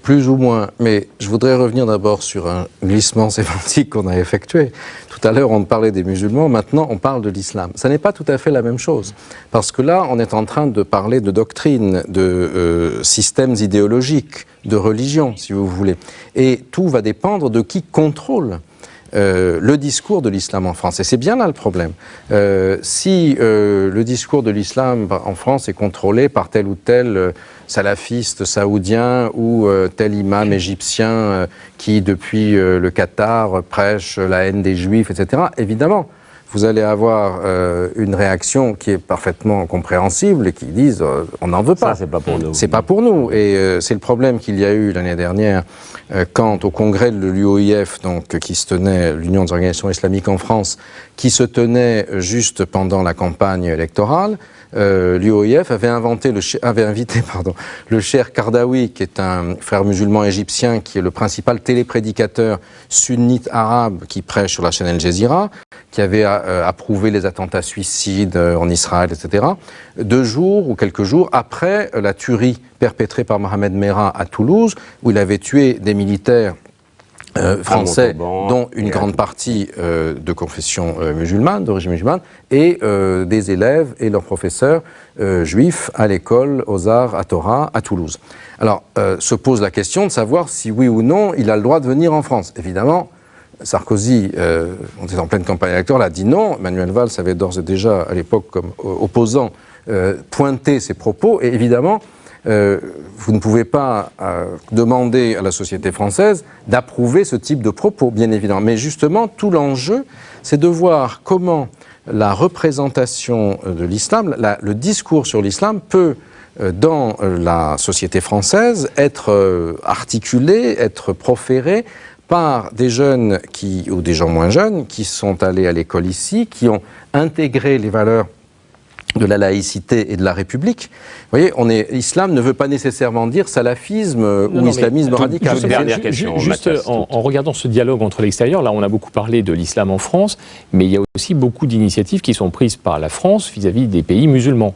Plus ou moins, mais je voudrais revenir d'abord sur un glissement sémantique qu'on a effectué. Tout à l'heure, on parlait des musulmans, maintenant on parle de l'islam. Ça n'est pas tout à fait la même chose, parce que là, on est en train de parler de doctrine, de systèmes idéologiques, de religion, si vous voulez. Et tout va dépendre de qui contrôle le discours de l'islam en France. Et c'est bien là le problème. Si le discours de l'islam en France est contrôlé par tel ou tel salafiste saoudien ou tel imam égyptien qui, depuis le Qatar, prêche la haine des juifs, etc., évidemment, vous allez avoir une réaction qui est parfaitement compréhensible et qui disent on n'en veut pas. Ça, c'est pas pour nous. C'est pas pour nous. Et c'est le problème qu'il y a eu l'année dernière quand au congrès de l'UOIF, donc qui se tenait, l'Union des organisations islamiques en France, qui se tenait juste pendant la campagne électorale, l'UOIF avait invité le Cheikh Kardawi, qui est un frère musulman égyptien, qui est le principal téléprédicateur sunnite arabe qui prêche sur la chaîne Al Jazeera, qui avait approuvé les attentats suicides en Israël, etc., 2 jours ou quelques jours après la tuerie perpétrée par Mohamed Merah à Toulouse, où il avait tué des militaires français, dont une grande partie de confession musulmane, d'origine musulmane, et des élèves et leurs professeurs juifs à l'école, aux arts, à Torah, à Toulouse. Alors, se pose la question de savoir si oui ou non il a le droit de venir en France. Évidemment, Sarkozy, on était en pleine campagne électorale, a dit non. Manuel Valls avait d'ores et déjà, à l'époque, comme opposant, pointé ses propos. Et évidemment, vous ne pouvez pas demander à la société française d'approuver ce type de propos, bien évidemment. Mais justement, tout l'enjeu, c'est de voir comment la représentation de l'islam, le discours sur l'islam peut, dans la société française, être articulé, être proféré par des jeunes ou des gens moins jeunes qui sont allés à l'école ici, qui ont intégré les valeurs de la laïcité et de la République. Vous voyez, islam ne veut pas nécessairement dire salafisme ou islamisme radical. Dernière question. Juste en regardant ce dialogue entre l'extérieur, là on a beaucoup parlé de l'islam en France, mais il y a aussi beaucoup d'initiatives qui sont prises par la France vis-à-vis des pays musulmans.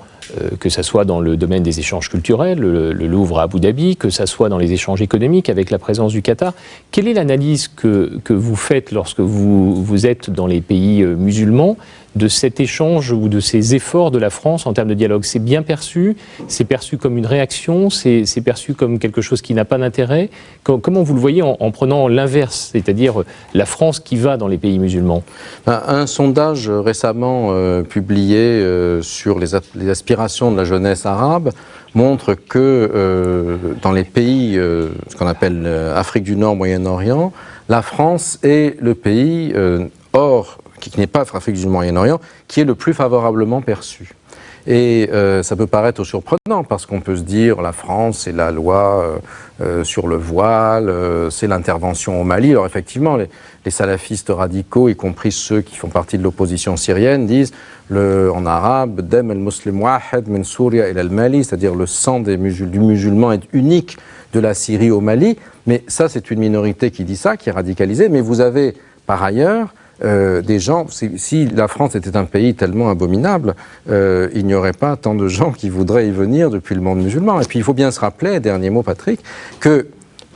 Que ça soit dans le domaine des échanges culturels, le Louvre à Abu Dhabi, que ça soit dans les échanges économiques avec la présence du Qatar. Quelle est l'analyse que vous faites lorsque vous êtes dans les pays musulmans de cet échange ou de ces efforts de la France en termes de dialogue? C'est bien perçu? C'est perçu comme une réaction? C'est perçu comme quelque chose qui n'a pas d'intérêt? Comment vous le voyez en prenant l'inverse, c'est-à-dire la France qui va dans les pays musulmans? Un sondage récemment publié sur les aspirations de la jeunesse arabe montre que dans les pays, ce qu'on appelle Afrique du Nord, Moyen-Orient, la France est le pays qui n'est pas Afrique du Moyen-Orient, qui est le plus favorablement perçu. Et ça peut paraître surprenant, parce qu'on peut se dire, la France, c'est la loi sur le voile, c'est l'intervention au Mali. Alors effectivement, les salafistes radicaux, y compris ceux qui font partie de l'opposition syrienne, disent en arabe, Dem el-Muslim wahed min Souria ila al-Mali, c'est-à-dire le sang du musulman est unique de la Syrie au Mali. Mais ça, c'est une minorité qui dit ça, qui est radicalisée. Mais vous avez, par ailleurs, des gens, si la France était un pays tellement abominable, il n'y aurait pas tant de gens qui voudraient y venir depuis le monde musulman. Et puis il faut bien se rappeler, dernier mot Patrick, que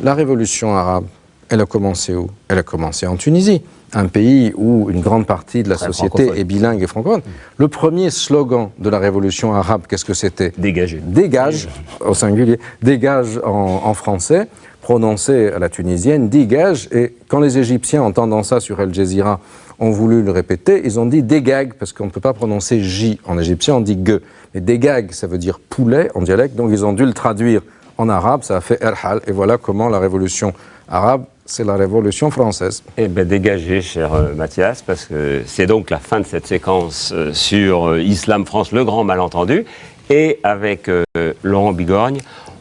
la révolution arabe Elle a commencé où? Elle a commencé en Tunisie, un pays où une grande partie de la société est bilingue et francophone. Le premier slogan de la révolution arabe, qu'est-ce que c'était? Dégager. Dégage, au singulier, dégage en français, prononcé à la tunisienne, dégage. Et quand les Égyptiens, entendant ça sur Al Jazeera, ont voulu le répéter, ils ont dit dégag, parce qu'on ne peut pas prononcer J en égyptien, on dit ge. Mais dégag, ça veut dire poulet en dialecte, donc ils ont dû le traduire en arabe, ça a fait erhal. Et voilà comment la révolution arabe, c'est la Révolution française. Eh bien, dégagez, cher Mathias, parce que c'est donc la fin de cette séquence sur Islam France, le grand malentendu. Et avec Laurent Bigorgne,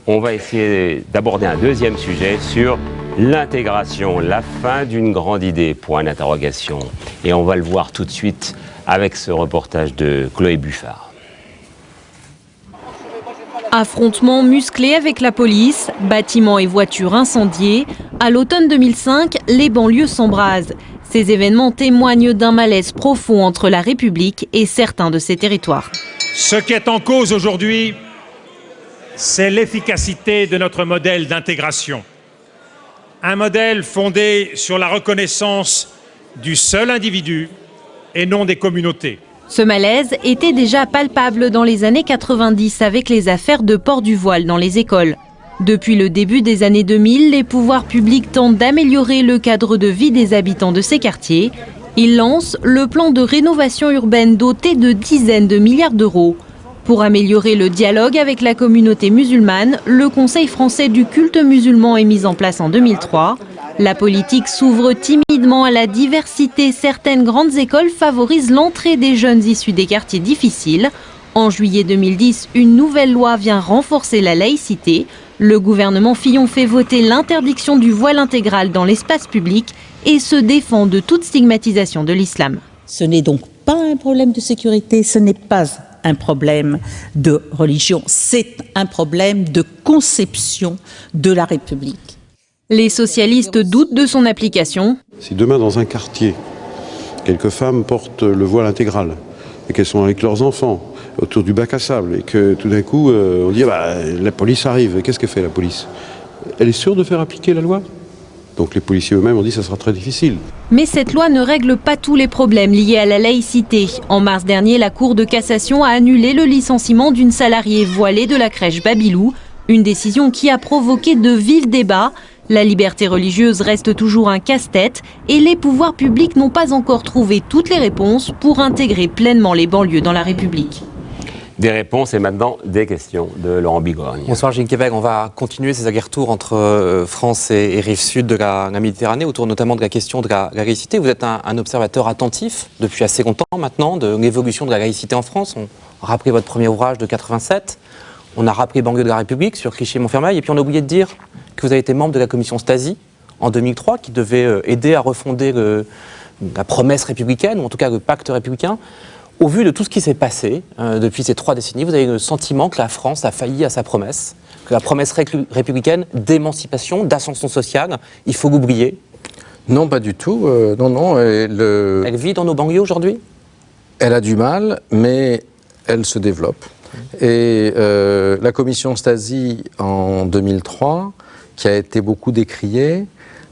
on va essayer d'aborder un deuxième sujet sur l'intégration, la fin d'une grande idée, point d'interrogation. Et on va le voir tout de suite avec ce reportage de Chloé Buffard. Affrontements musclés avec la police, bâtiments et voitures incendiés. À l'automne 2005, les banlieues s'embrasent. Ces événements témoignent d'un malaise profond entre la République et certains de ses territoires. Ce qui est en cause aujourd'hui, c'est l'efficacité de notre modèle d'intégration. Un modèle fondé sur la reconnaissance du seul individu et non des communautés. Ce malaise était déjà palpable dans les années 90 avec les affaires de port du voile dans les écoles. Depuis le début des années 2000, les pouvoirs publics tentent d'améliorer le cadre de vie des habitants de ces quartiers. Ils lancent le plan de rénovation urbaine doté de dizaines de milliards d'euros. Pour améliorer le dialogue avec la communauté musulmane, le Conseil français du culte musulman est mis en place en 2003. La politique s'ouvre timidement à la diversité. Certaines grandes écoles favorisent l'entrée des jeunes issus des quartiers difficiles. En juillet 2010, une nouvelle loi vient renforcer la laïcité. Le gouvernement Fillon fait voter l'interdiction du voile intégral dans l'espace public et se défend de toute stigmatisation de l'islam. Ce n'est donc pas un problème de sécurité, ce n'est pas un problème de religion, c'est un problème de conception de la République. Les socialistes doutent de son application. Si demain, dans un quartier, quelques femmes portent le voile intégral et qu'elles sont avec leurs enfants autour du bac à sable et que tout d'un coup, on dit la police arrive, qu'est-ce que fait la police? Elle est sûre de faire appliquer la loi? Donc les policiers eux-mêmes ont dit que ça sera très difficile. Mais cette loi ne règle pas tous les problèmes liés à la laïcité. En mars dernier, la Cour de cassation a annulé le licenciement d'une salariée voilée de la crèche Babilou. Une décision qui a provoqué de vifs débats. La liberté religieuse reste toujours un casse-tête et les pouvoirs publics n'ont pas encore trouvé toutes les réponses pour intégrer pleinement les banlieues dans la République. Des réponses et maintenant des questions de Laurent Bigorgne. Bonsoir Gilles Québec, on va continuer ces allers-retours entre France et rive sud de la Méditerranée, autour notamment de la question de la laïcité. Vous êtes un observateur attentif depuis assez longtemps maintenant de l'évolution de la laïcité en France. On a rappelé votre premier ouvrage de 87, on a rappelé Banlieue de la République sur Clichy-Montfermeil, et puis on a oublié de dire que vous avez été membre de la commission Stasi en 2003, qui devait aider à refonder la promesse républicaine, ou en tout cas le pacte républicain. Au vu de tout ce qui s'est passé depuis ces 3 décennies, vous avez le sentiment que la France a failli à sa promesse, que la promesse républicaine d'émancipation, d'ascension sociale, il faut l'oublier? Non, pas du tout. Non. Elle vit dans nos banlieues aujourd'hui? Elle a du mal, mais elle se développe. Et la commission Stasi, en 2003, qui a été beaucoup décriée,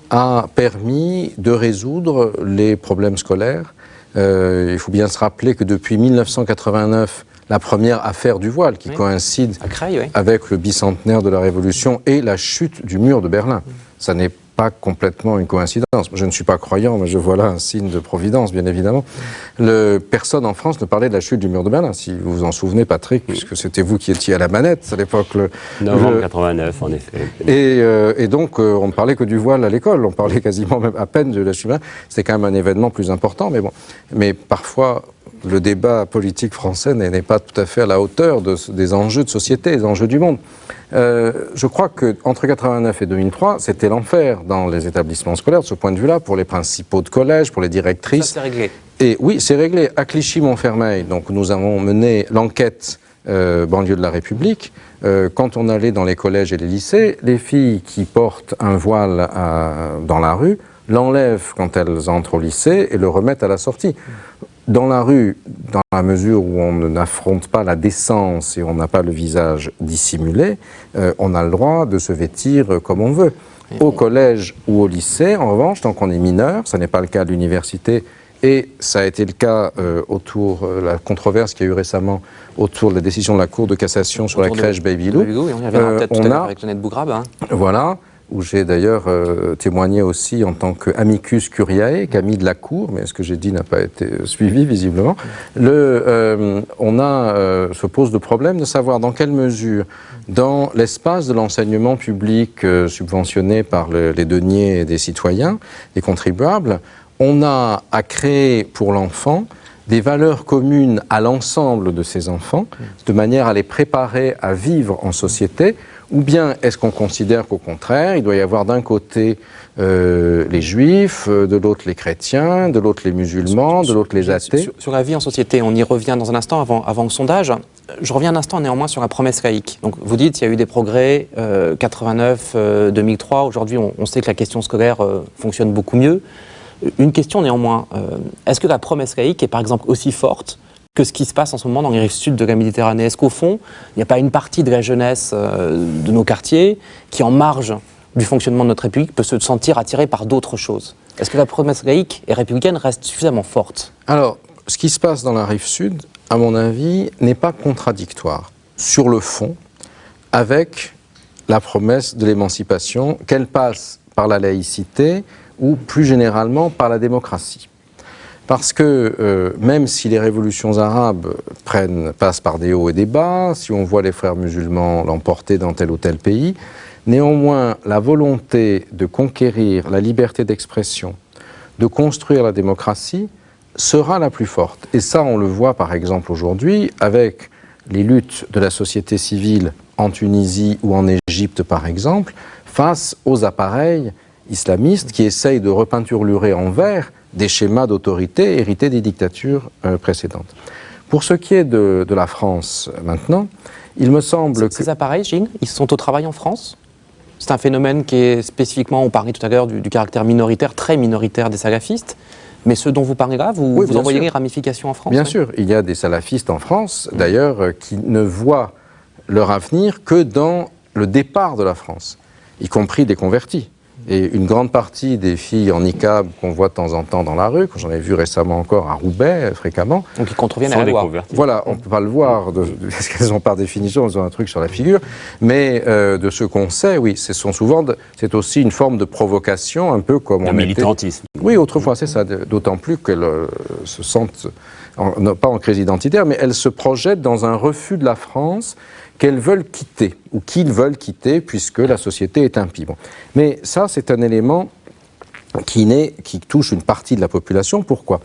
a permis de résoudre les problèmes scolaires. Il faut bien se rappeler que depuis 1989, la première affaire du voile, qui coïncide avec le bicentenaire de la Révolution et la chute du mur de Berlin. Ça n'est pas complètement une coïncidence. Je ne suis pas croyant, mais je vois là un signe de providence, bien évidemment. Personne en France ne parlait de la chute du mur de Berlin. Si vous vous en souvenez, Patrick, puisque c'était vous qui étiez à la manette à l'époque. Novembre 89, en effet. Et donc, on ne parlait que du voile à l'école. On parlait quasiment même à peine de la chute. C'était quand même un événement plus important, mais bon. Mais parfois, le débat politique français n'est pas tout à fait à la hauteur des enjeux de société, des enjeux du monde. Je crois qu'entre 89 et 2003, c'était l'enfer dans les établissements scolaires, de ce point de vue-là, pour les principaux de collège, pour les directrices. Ça, c'est réglé. Et oui, c'est réglé. À Clichy-Montfermeil, donc nous avons mené l'enquête banlieue de la République. Quand on allait dans les collèges et les lycées, les filles qui portent un voile dans la rue l'enlèvent quand elles entrent au lycée et le remettent à la sortie. dans la rue, dans la mesure où on n'affronte pas la décence et on n'a pas le visage dissimulé, on a le droit de se vêtir comme on veut. Au collège ou au lycée, en revanche, tant qu'on est mineur, ça n'est pas le cas de l'université, et ça a été le cas autour de la controverse qu'il y a eu récemment autour de la décision de la Cour de cassation sur la crèche Baby Lou. On y reviendra peut-être tout à l'heure avec Jeannette Bougrabe. Hein. Voilà, où j'ai d'ailleurs témoigné aussi en tant qu'amicus curiae, qu'ami de la Cour, mais ce que j'ai dit n'a pas été suivi visiblement. Se pose le problème de savoir dans quelle mesure, dans l'espace de l'enseignement public subventionné par les deniers des citoyens, des contribuables, on a à créer pour l'enfant des valeurs communes à l'ensemble de ces enfants, de manière à les préparer à vivre en société, ou bien est-ce qu'on considère qu'au contraire, il doit y avoir d'un côté les juifs, de l'autre les chrétiens, de l'autre les musulmans, de l'autre les athées. Sur la vie en société, on y revient dans un instant avant le sondage. Je reviens un instant néanmoins sur la promesse laïque. Donc vous dites qu'il y a eu des progrès, 89, 2003, aujourd'hui on sait que la question scolaire fonctionne beaucoup mieux. Une question néanmoins, est-ce que la promesse laïque est par exemple aussi forte que ce qui se passe en ce moment dans les rives sud de la Méditerranée? Est-ce qu'au fond, il n'y a pas une partie de la jeunesse de nos quartiers qui, en marge du fonctionnement de notre République, peut se sentir attirée par d'autres choses? Est-ce que la promesse laïque et républicaine reste suffisamment forte? Alors, ce qui se passe dans la rive sud, à mon avis, n'est pas contradictoire sur le fond avec la promesse de l'émancipation, qu'elle passe par la laïcité ou plus généralement par la démocratie. Parce que même si les révolutions arabes passent par des hauts et des bas, si on voit les frères musulmans l'emporter dans tel ou tel pays, néanmoins la volonté de conquérir la liberté d'expression, de construire la démocratie, sera la plus forte. Et ça, on le voit par exemple aujourd'hui avec les luttes de la société civile en Tunisie ou en Égypte par exemple, face aux appareils islamistes qui essayent de repeinturer en vert des schémas d'autorité hérités des dictatures précédentes. Pour ce qui est de la France maintenant, il me semble que... Ces appareils, Gilles, ils sont au travail en France? C'est un phénomène qui est spécifiquement, on parlait tout à l'heure du caractère minoritaire, très minoritaire des salafistes, mais ceux dont vous parlez là, vous en voyez les ramifications en France? Bien sûr, il y a des salafistes en France, d'ailleurs, qui ne voient leur avenir que dans le départ de la France, y compris des convertis. Et une grande partie des filles en niqab qu'on voit de temps en temps dans la rue, que j'en ai vu récemment encore à Roubaix, fréquemment. Donc ils contreviennent à la loi. Voilà, on ne peut pas le voir, parce qu'elles ont par définition, elles ont un truc sur la figure, mais de ce qu'on sait, oui, c'est aussi une forme de provocation, un peu comme on militantisme. Oui, autrefois, c'est ça, d'autant plus qu'elles se sentent, pas en crise identitaire, mais elles se projettent dans un refus de la France qu'elles veulent quitter, ou qu'ils veulent quitter, puisque la société est impie. Bon. Mais ça, c'est un élément qui touche une partie de la population. Pourquoi?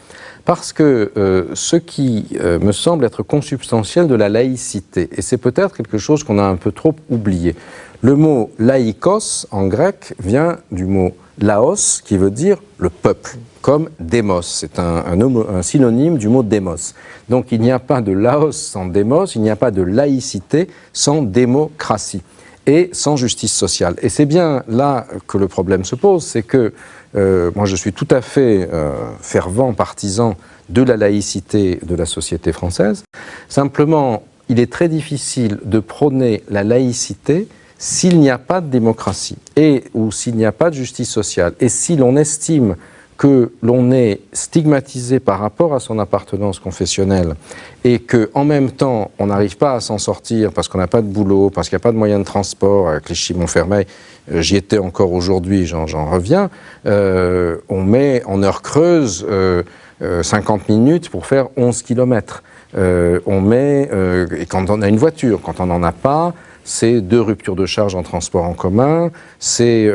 Parce que ce qui me semble être consubstantiel de la laïcité, et c'est peut-être quelque chose qu'on a un peu trop oublié. Le mot laïkos, en grec, vient du mot laos, qui veut dire le peuple, comme démos. C'est un synonyme du mot démos. Donc il n'y a pas de laos sans démos, il n'y a pas de laïcité sans démocratie et sans justice sociale. Et c'est bien là que le problème se pose, c'est que moi je suis tout à fait fervent partisan de la laïcité de la société française. Simplement, il est très difficile de prôner la laïcité s'il n'y a pas de démocratie ou s'il n'y a pas de justice sociale, et si l'on estime que l'on est stigmatisé par rapport à son appartenance confessionnelle et qu'en même temps on n'arrive pas à s'en sortir parce qu'on n'a pas de boulot, parce qu'il n'y a pas de moyens de transport, avec Clichy-Montfermeil, j'y étais encore aujourd'hui, j'en reviens, on met en heure creuse 50 minutes pour faire 11 km. Et quand on a une voiture, quand on n'en a pas, c'est 2 ruptures de charge en transport en commun, c'est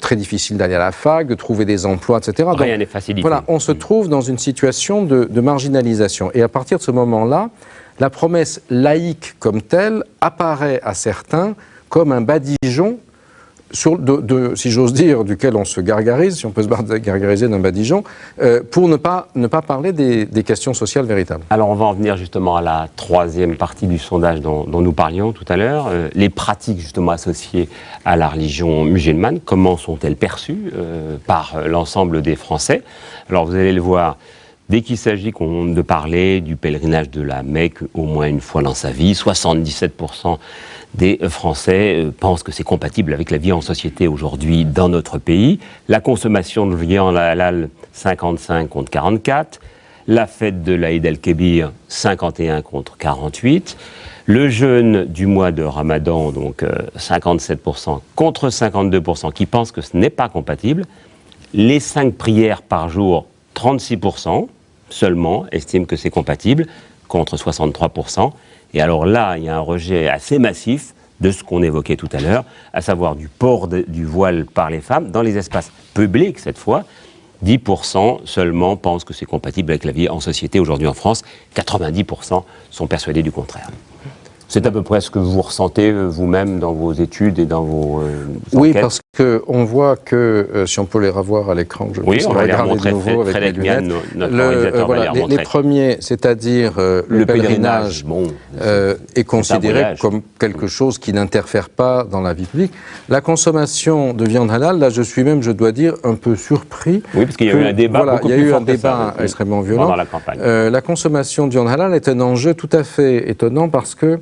très difficile d'aller à la fac, de trouver des emplois, etc. Rien n'est facilité. Voilà, on se trouve dans une situation de marginalisation. Et à partir de ce moment-là, la promesse laïque comme telle apparaît à certains comme un badigeon, si j'ose dire, duquel on se gargarise, si on peut se gargariser d'un badigeon, pour ne pas parler des questions sociales véritables. Alors on va en venir justement à la 3e partie du sondage dont nous parlions tout à l'heure. Les pratiques justement associées à la religion musulmane, comment sont-elles perçues par l'ensemble des Français? Alors vous allez le voir, Dès qu'il s'agit de parler du pèlerinage de la Mecque au moins une fois dans sa vie, 77% des Français pensent que c'est compatible avec la vie en société aujourd'hui dans notre pays. La consommation de viande halal, 55 contre 44. La fête de l'Aïd el-Kébir, 51 contre 48. Le jeûne du mois de Ramadan, donc 57% contre 52% qui pensent que ce n'est pas compatible. Les 5 prières par jour, 36% seulement estiment que c'est compatible, contre 63%. Et alors là, il y a un rejet assez massif de ce qu'on évoquait tout à l'heure, à savoir du port du voile par les femmes dans les espaces publics cette fois. 10% seulement pensent que c'est compatible avec la vie en société aujourd'hui en France. 90% sont persuadés du contraire. C'est à peu près ce que vous ressentez vous-même dans vos études et dans vos Oui, enquêtes. parce qu'on voit que, si on peut les revoir à l'écran, je oui, on va les regarder de remontrer. nouveau avec les lunettes. Les premiers, c'est-à-dire le pèlerinage est considéré comme quelque chose qui n'interfère pas dans la vie publique. La consommation de viande halal, là je suis même, je dois dire, un peu surpris. Oui, parce qu'il y a eu un débat beaucoup plus fort que ça, extrêmement violent. Pendant la campagne. La consommation de viande halal est un enjeu tout à fait étonnant parce que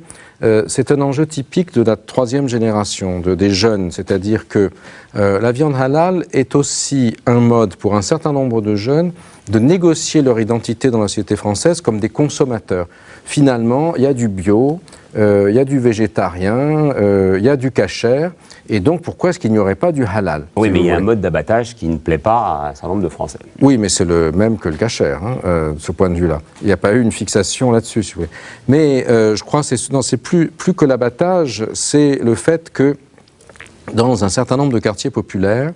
c'est un enjeu typique de la 3e génération, des jeunes. C'est-à-dire que la viande halal est aussi un mode pour un certain nombre de jeunes de négocier leur identité dans la société française comme des consommateurs. Finalement, il y a du bio, il y a du végétarien, il y a du kasher. Et donc, pourquoi est-ce qu'il n'y aurait pas du halal? Oui, mais il y a un mode d'abattage qui ne plaît pas à un certain nombre de Français. Oui, mais c'est le même que le kasher, de ce point de vue-là. Il n'y a pas eu une fixation là-dessus, si vous voulez. Mais je crois que c'est plus que l'abattage, c'est le fait que dans un certain nombre de quartiers populaires,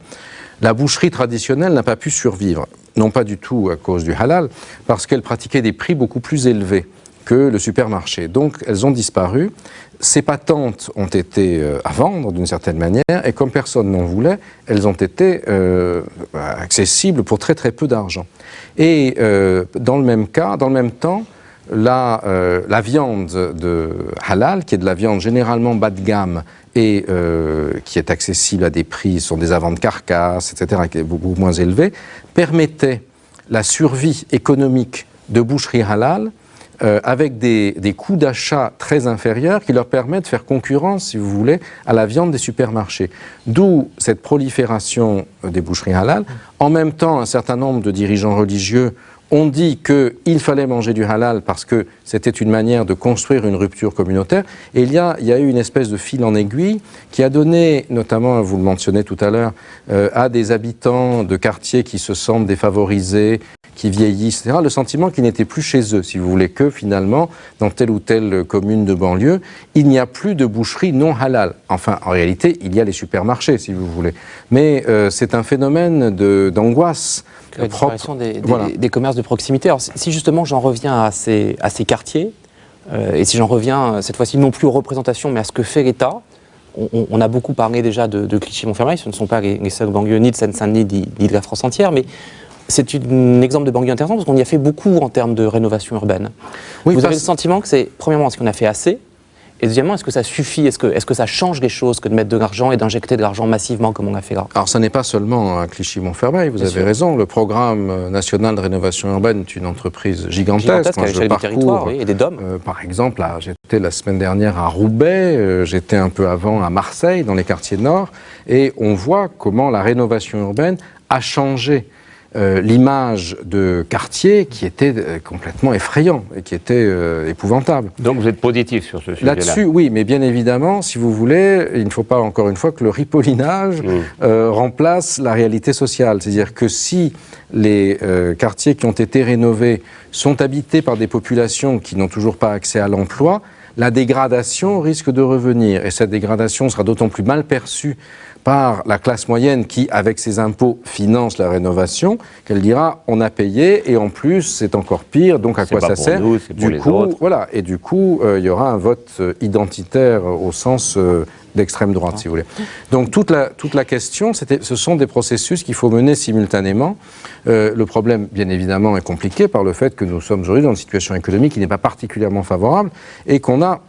la boucherie traditionnelle n'a pas pu survivre. Non pas du tout à cause du halal, parce qu'elle pratiquait des prix beaucoup plus élevés que le supermarché. Donc, elles ont disparu. Ces patentes ont été à vendre d'une certaine manière, et comme personne n'en voulait, elles ont été accessibles pour très très peu d'argent. Et dans le même temps, la viande de halal, qui est de la viande généralement bas de gamme et qui est accessible à des prix, sont des avants de carcasse, etc., qui est beaucoup moins élevé, permettait la survie économique de boucheries halal avec des coûts d'achat très inférieurs qui leur permettent de faire concurrence, si vous voulez, à la viande des supermarchés. D'où cette prolifération des boucheries halal. En même temps, un certain nombre de dirigeants religieux ont dit qu'il fallait manger du halal parce que c'était une manière de construire une rupture communautaire. Et il y a eu une espèce de fil en aiguille qui a donné, notamment, vous le mentionnez tout à l'heure, à des habitants de quartiers qui se sentent défavorisés, qui vieillissent, etc., le sentiment qu'ils n'étaient plus chez eux, si vous voulez, que finalement, dans telle ou telle commune de banlieue, il n'y a plus de boucherie non halal. Enfin, en réalité, il y a les supermarchés, si vous voulez. Mais c'est un phénomène d'angoisse. La disparition des commerces de proximité. Alors, si justement j'en reviens à ces quartiers, et si j'en reviens cette fois-ci non plus aux représentations, mais à ce que fait l'État, on a beaucoup parlé déjà de Clichy-Montfermeil, ce ne sont pas les seules banlieues ni de Seine-Saint-Denis ni de la France entière, mais c'est un exemple de banlieue intéressant parce qu'on y a fait beaucoup en termes de rénovation urbaine. Oui, vous avez le sentiment que c'est, premièrement, est-ce qu'on a fait assez? Et deuxièmement, est-ce que ça suffit? Est-ce que ça change les choses que de mettre de l'argent et d'injecter de l'argent massivement comme on a fait là? Alors, ça n'est pas seulement à Clichy-Montfermeil, vous avez raison. Le programme national de rénovation urbaine est une entreprise gigantesque. À l'échelle du territoire, oui, et des DOM. Par exemple, j'étais la semaine dernière à Roubaix, j'étais un peu avant à Marseille, dans les quartiers nord, et on voit comment la rénovation urbaine a changé l'image de quartier qui était complètement effrayant et qui était épouvantable. Donc vous êtes positif sur ce sujet-là? Là-dessus, oui, mais bien évidemment, si vous voulez, il ne faut pas encore une fois que le ripollinage remplace la réalité sociale. C'est-à-dire que si les quartiers qui ont été rénovés sont habités par des populations qui n'ont toujours pas accès à l'emploi, la dégradation risque de revenir. Et cette dégradation sera d'autant plus mal perçue par la classe moyenne qui, avec ses impôts, finance la rénovation, qu'elle dira on a payé et en plus c'est encore pire, donc à quoi ça sert? Du coup, voilà, et du coup, il y aura un vote identitaire au sens d'extrême droite, si vous voulez. Donc toute la question, ce sont des processus qu'il faut mener simultanément. Le problème, bien évidemment, est compliqué par le fait que nous sommes aujourd'hui dans une situation économique qui n'est pas particulièrement favorable et qu'on a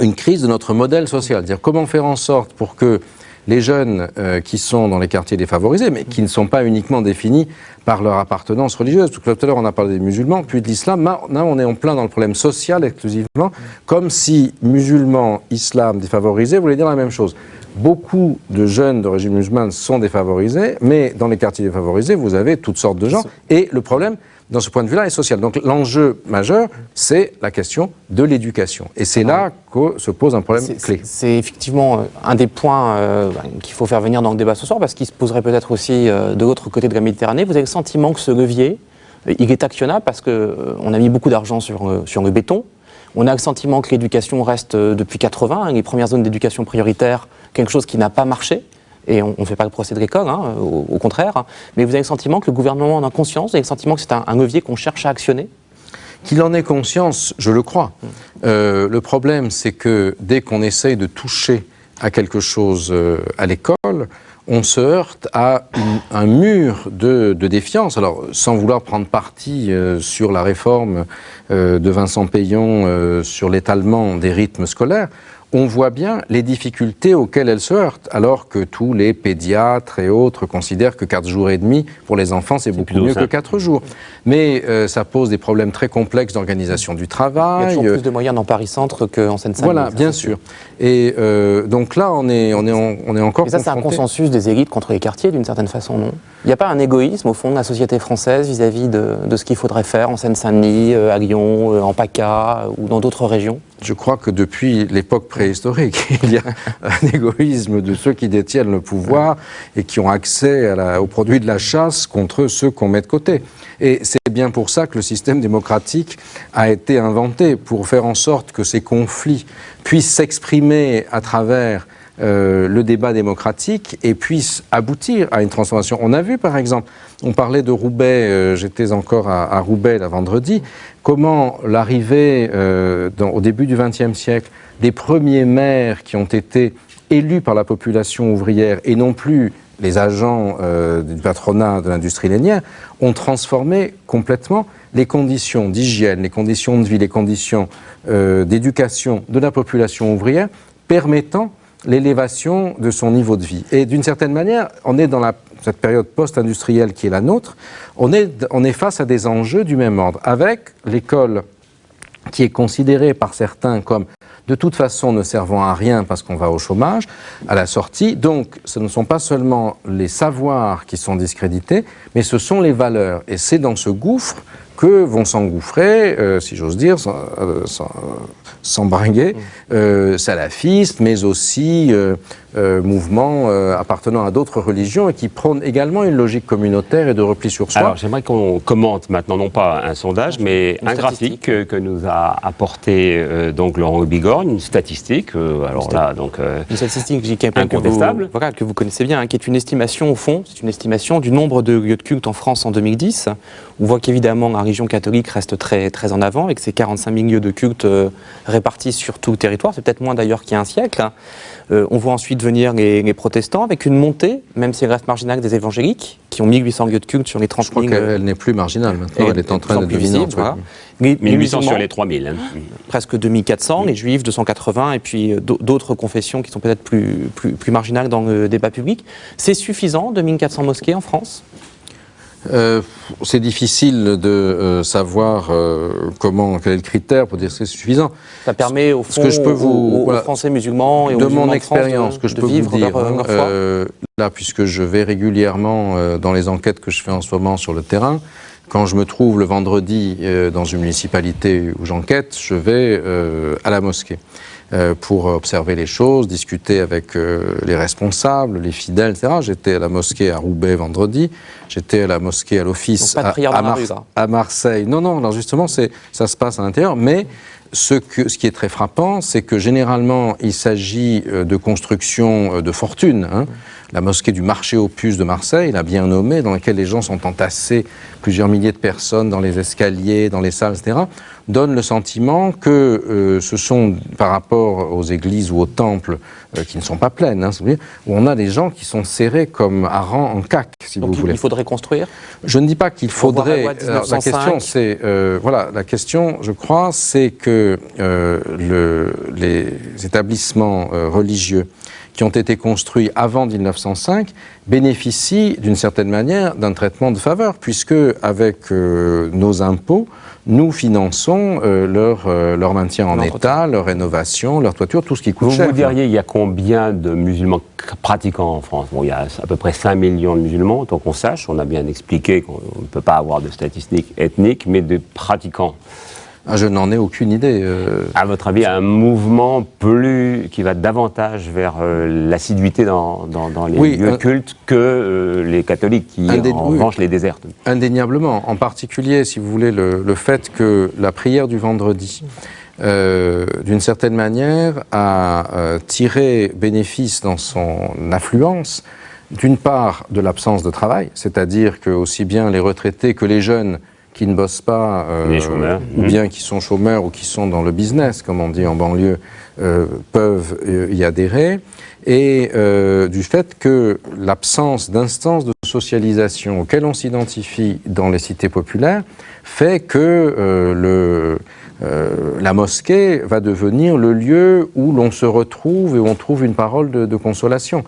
une crise de notre modèle social. C'est-à-dire comment faire en sorte pour que les jeunes qui sont dans les quartiers défavorisés, mais qui ne sont pas uniquement définis par leur appartenance religieuse. Tout à l'heure, on a parlé des musulmans, puis de l'islam. Là, on est en plein dans le problème social exclusivement, comme si musulmans, islam, défavorisés voulaient dire la même chose. Beaucoup de jeunes d'origine musulmane sont défavorisés, mais dans les quartiers défavorisés, vous avez toutes sortes de gens. Et le problème, dans ce point de vue-là, est social. Donc l'enjeu majeur, c'est la question de l'éducation. Et c'est là que se pose un problème clé. C'est effectivement un des points qu'il faut faire venir dans le débat ce soir, parce qu'il se poserait peut-être aussi de l'autre côté de la Méditerranée. Vous avez le sentiment que ce levier, il est actionnable parce qu'on a mis beaucoup d'argent sur le béton. On a le sentiment que l'éducation reste, depuis 80, les premières zones d'éducation prioritaire, quelque chose qui n'a pas marché. Et on ne fait pas le procès de l'école, au contraire. Mais vous avez le sentiment que le gouvernement en a conscience, vous avez le sentiment que c'est un levier qu'on cherche à actionner? Qu'il en ait conscience, je le crois. Le problème, c'est que dès qu'on essaye de toucher à quelque chose à l'école, on se heurte à un mur de défiance. Alors, sans vouloir prendre parti sur la réforme de Vincent Peillon sur l'étalement des rythmes scolaires, on voit bien les difficultés auxquelles elle se heurte, alors que tous les pédiatres et autres considèrent que 4 jours et demi pour les enfants, c'est beaucoup mieux que 4 jours. Mais ça pose des problèmes très complexes d'organisation du travail. Il y a toujours plus de moyens dans Paris-Centre qu'en Seine-Saint-Denis. Voilà, bien sûr. Et donc là, on est encore. Mais ça, c'est un consensus des élites contre les quartiers, d'une certaine façon, non? Il n'y a pas un égoïsme, au fond, de la société française vis-à-vis de ce qu'il faudrait faire en Seine-Saint-Denis, à Lyon, en PACA ou dans d'autres régions? Je crois que depuis l'époque préhistorique, il y a un égoïsme de ceux qui détiennent le pouvoir et qui ont accès aux produits de la chasse contre ceux qu'on met de côté. Et c'est bien pour ça que le système démocratique a été inventé, pour faire en sorte que ces conflits puissent s'exprimer à travers le débat démocratique et puissent aboutir à une transformation. On a vu, par exemple, on parlait de Roubaix, j'étais encore à Roubaix la vendredi, comment l'arrivée au début du XXe siècle des premiers maires qui ont été élus par la population ouvrière et non plus les agents du patronat de l'industrie lainière ont transformé complètement les conditions d'hygiène, les conditions de vie, les conditions d'éducation de la population ouvrière, permettant l'élévation de son niveau de vie. Et d'une certaine manière, on est dans cette période post-industrielle qui est la nôtre, on est face à des enjeux du même ordre, avec l'école qui est considérée par certains comme de toute façon ne servant à rien parce qu'on va au chômage à la sortie. Donc ce ne sont pas seulement les savoirs qui sont discrédités, mais ce sont les valeurs. Et c'est dans ce gouffre que vont s'engouffrer, si j'ose dire, sans bringuer, salafistes, mais aussi mouvements appartenant à d'autres religions et qui prônent également une logique communautaire et de repli sur soi. Alors j'aimerais qu'on commente maintenant, non pas un sondage, mais un graphique que nous a apporté donc Laurent Bigorgne, une statistique. Une statistique incontestable. Que vous connaissez bien, qui est une estimation au fond, c'est une estimation du nombre de lieux de culte en France en 2010. On voit qu'évidemment la région catholique reste très, très en avant avec ses 45 000 lieux de culte répartis sur tout le territoire. C'est peut-être moins d'ailleurs qu'il y a un siècle. On voit ensuite venir les protestants avec une montée, même si elle reste marginale, des évangéliques qui ont 1800 lieux de culte sur les 30 000. Je crois qu'elle n'est plus marginale maintenant, elle est en train de devenir. Voilà. 1800 sur les 3000. Hein. Presque 2400, les juifs 280 et puis d'autres confessions qui sont peut-être plus marginales dans le débat public. C'est suffisant, 2400 mosquées en France ? C'est difficile de savoir quel est le critère pour dire que c'est suffisant. Ça permet au fond aux Français musulmans et aux musulmans de mon expérience que je peux vous dire, là, puisque je vais régulièrement dans les enquêtes que je fais en ce moment sur le terrain, quand je me trouve le vendredi dans une municipalité où j'enquête, je vais à la mosquée. Pour observer les choses, discuter avec les responsables, les fidèles, etc. J'étais à la mosquée à Roubaix vendredi, j'étais à la mosquée à l'office à Marseille. Non, alors justement, ça se passe à l'intérieur, mais ce qui est très frappant, c'est que généralement, il s'agit de constructions de fortune. La mosquée du marché aux puces de Marseille, la bien nommée, dans laquelle les gens sont entassés, plusieurs milliers de personnes dans les escaliers, dans les salles, etc., donne le sentiment que ce sont, par rapport aux églises ou aux temples, qui ne sont pas pleines, hein, où on a des gens qui sont serrés comme à rang en cac, si vous voulez. Il faudrait construire? Je ne dis pas qu'il faudrait. La question, c'est voilà, la question, je crois, c'est que les établissements religieux qui ont été construits avant 1905 bénéficient d'une certaine manière d'un traitement de faveur, puisque avec nos impôts, nous finançons leur maintien en état, leur rénovation, leur toiture, tout ce qui coûte cher. Vous diriez, il y a combien de musulmans pratiquants en France? Bon, il y a à peu près 5 millions de musulmans, tant qu'on sache. On a bien expliqué qu'on ne peut pas avoir de statistiques ethniques, mais de pratiquants. Ah, je n'en ai aucune idée. À votre avis, un mouvement qui va davantage vers l'assiduité dans les lieux cultes que les catholiques qui, en revanche, les désertent? Indéniablement. En particulier, si vous voulez, le fait que la prière du vendredi, d'une certaine manière, a tiré bénéfice dans son affluence, d'une part, de l'absence de travail, c'est-à-dire que aussi bien les retraités que les jeunes qui ne bossent pas, ou bien qui sont chômeurs ou qui sont dans le business, comme on dit en banlieue, peuvent y adhérer, et du fait que l'absence d'instances de socialisation auxquelles on s'identifie dans les cités populaires fait que la mosquée va devenir le lieu où l'on se retrouve et où on trouve une parole de consolation,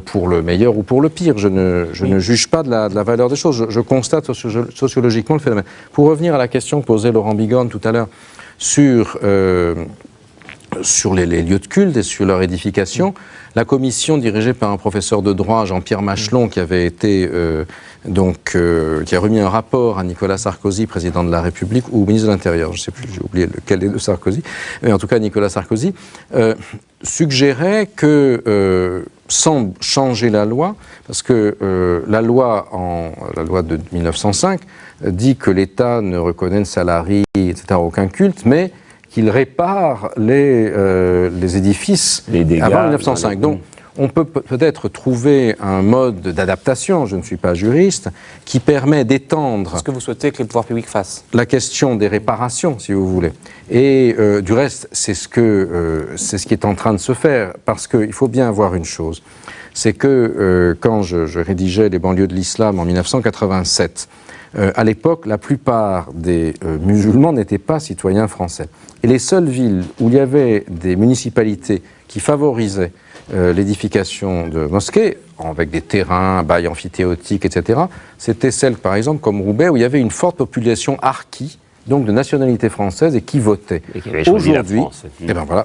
pour le meilleur ou pour le pire. Je ne juge pas de la valeur des choses, je constate sociologiquement le phénomène. Pour revenir à la question que posait Laurent Bigorne tout à l'heure sur les lieux de culte et sur leur édification, la commission dirigée par un professeur de droit, Jean-Pierre Machelon, qui avait été qui a remis un rapport à Nicolas Sarkozy, président de la République, ou ministre de l'Intérieur, je ne sais plus, j'ai oublié lequel des deux Sarkozy, mais en tout cas Nicolas Sarkozy, suggérait que, sans changer la loi, parce que la loi de 1905 dit que l'État ne reconnaît, ne salarie, etc., aucun culte, mais qu'il répare les édifices avant 1905. Donc, on peut peut-être trouver un mode d'adaptation, je ne suis pas juriste, qui permet d'étendre... C'est ce que vous souhaitez que les pouvoirs publics fassent? La question des réparations, si vous voulez. Et du reste, c'est ce qui est en train de se faire, parce qu'il faut bien voir une chose, c'est que quand je rédigeais les banlieues de l'islam en 1987, à l'époque, la plupart des musulmans n'étaient pas citoyens français. Et les seules villes où il y avait des municipalités qui favorisaient l'édification de mosquées, avec des terrains, bails amphithéotiques, etc., c'était celles, par exemple, comme Roubaix, où il y avait une forte population harkie, donc de nationalité française, et qui votait.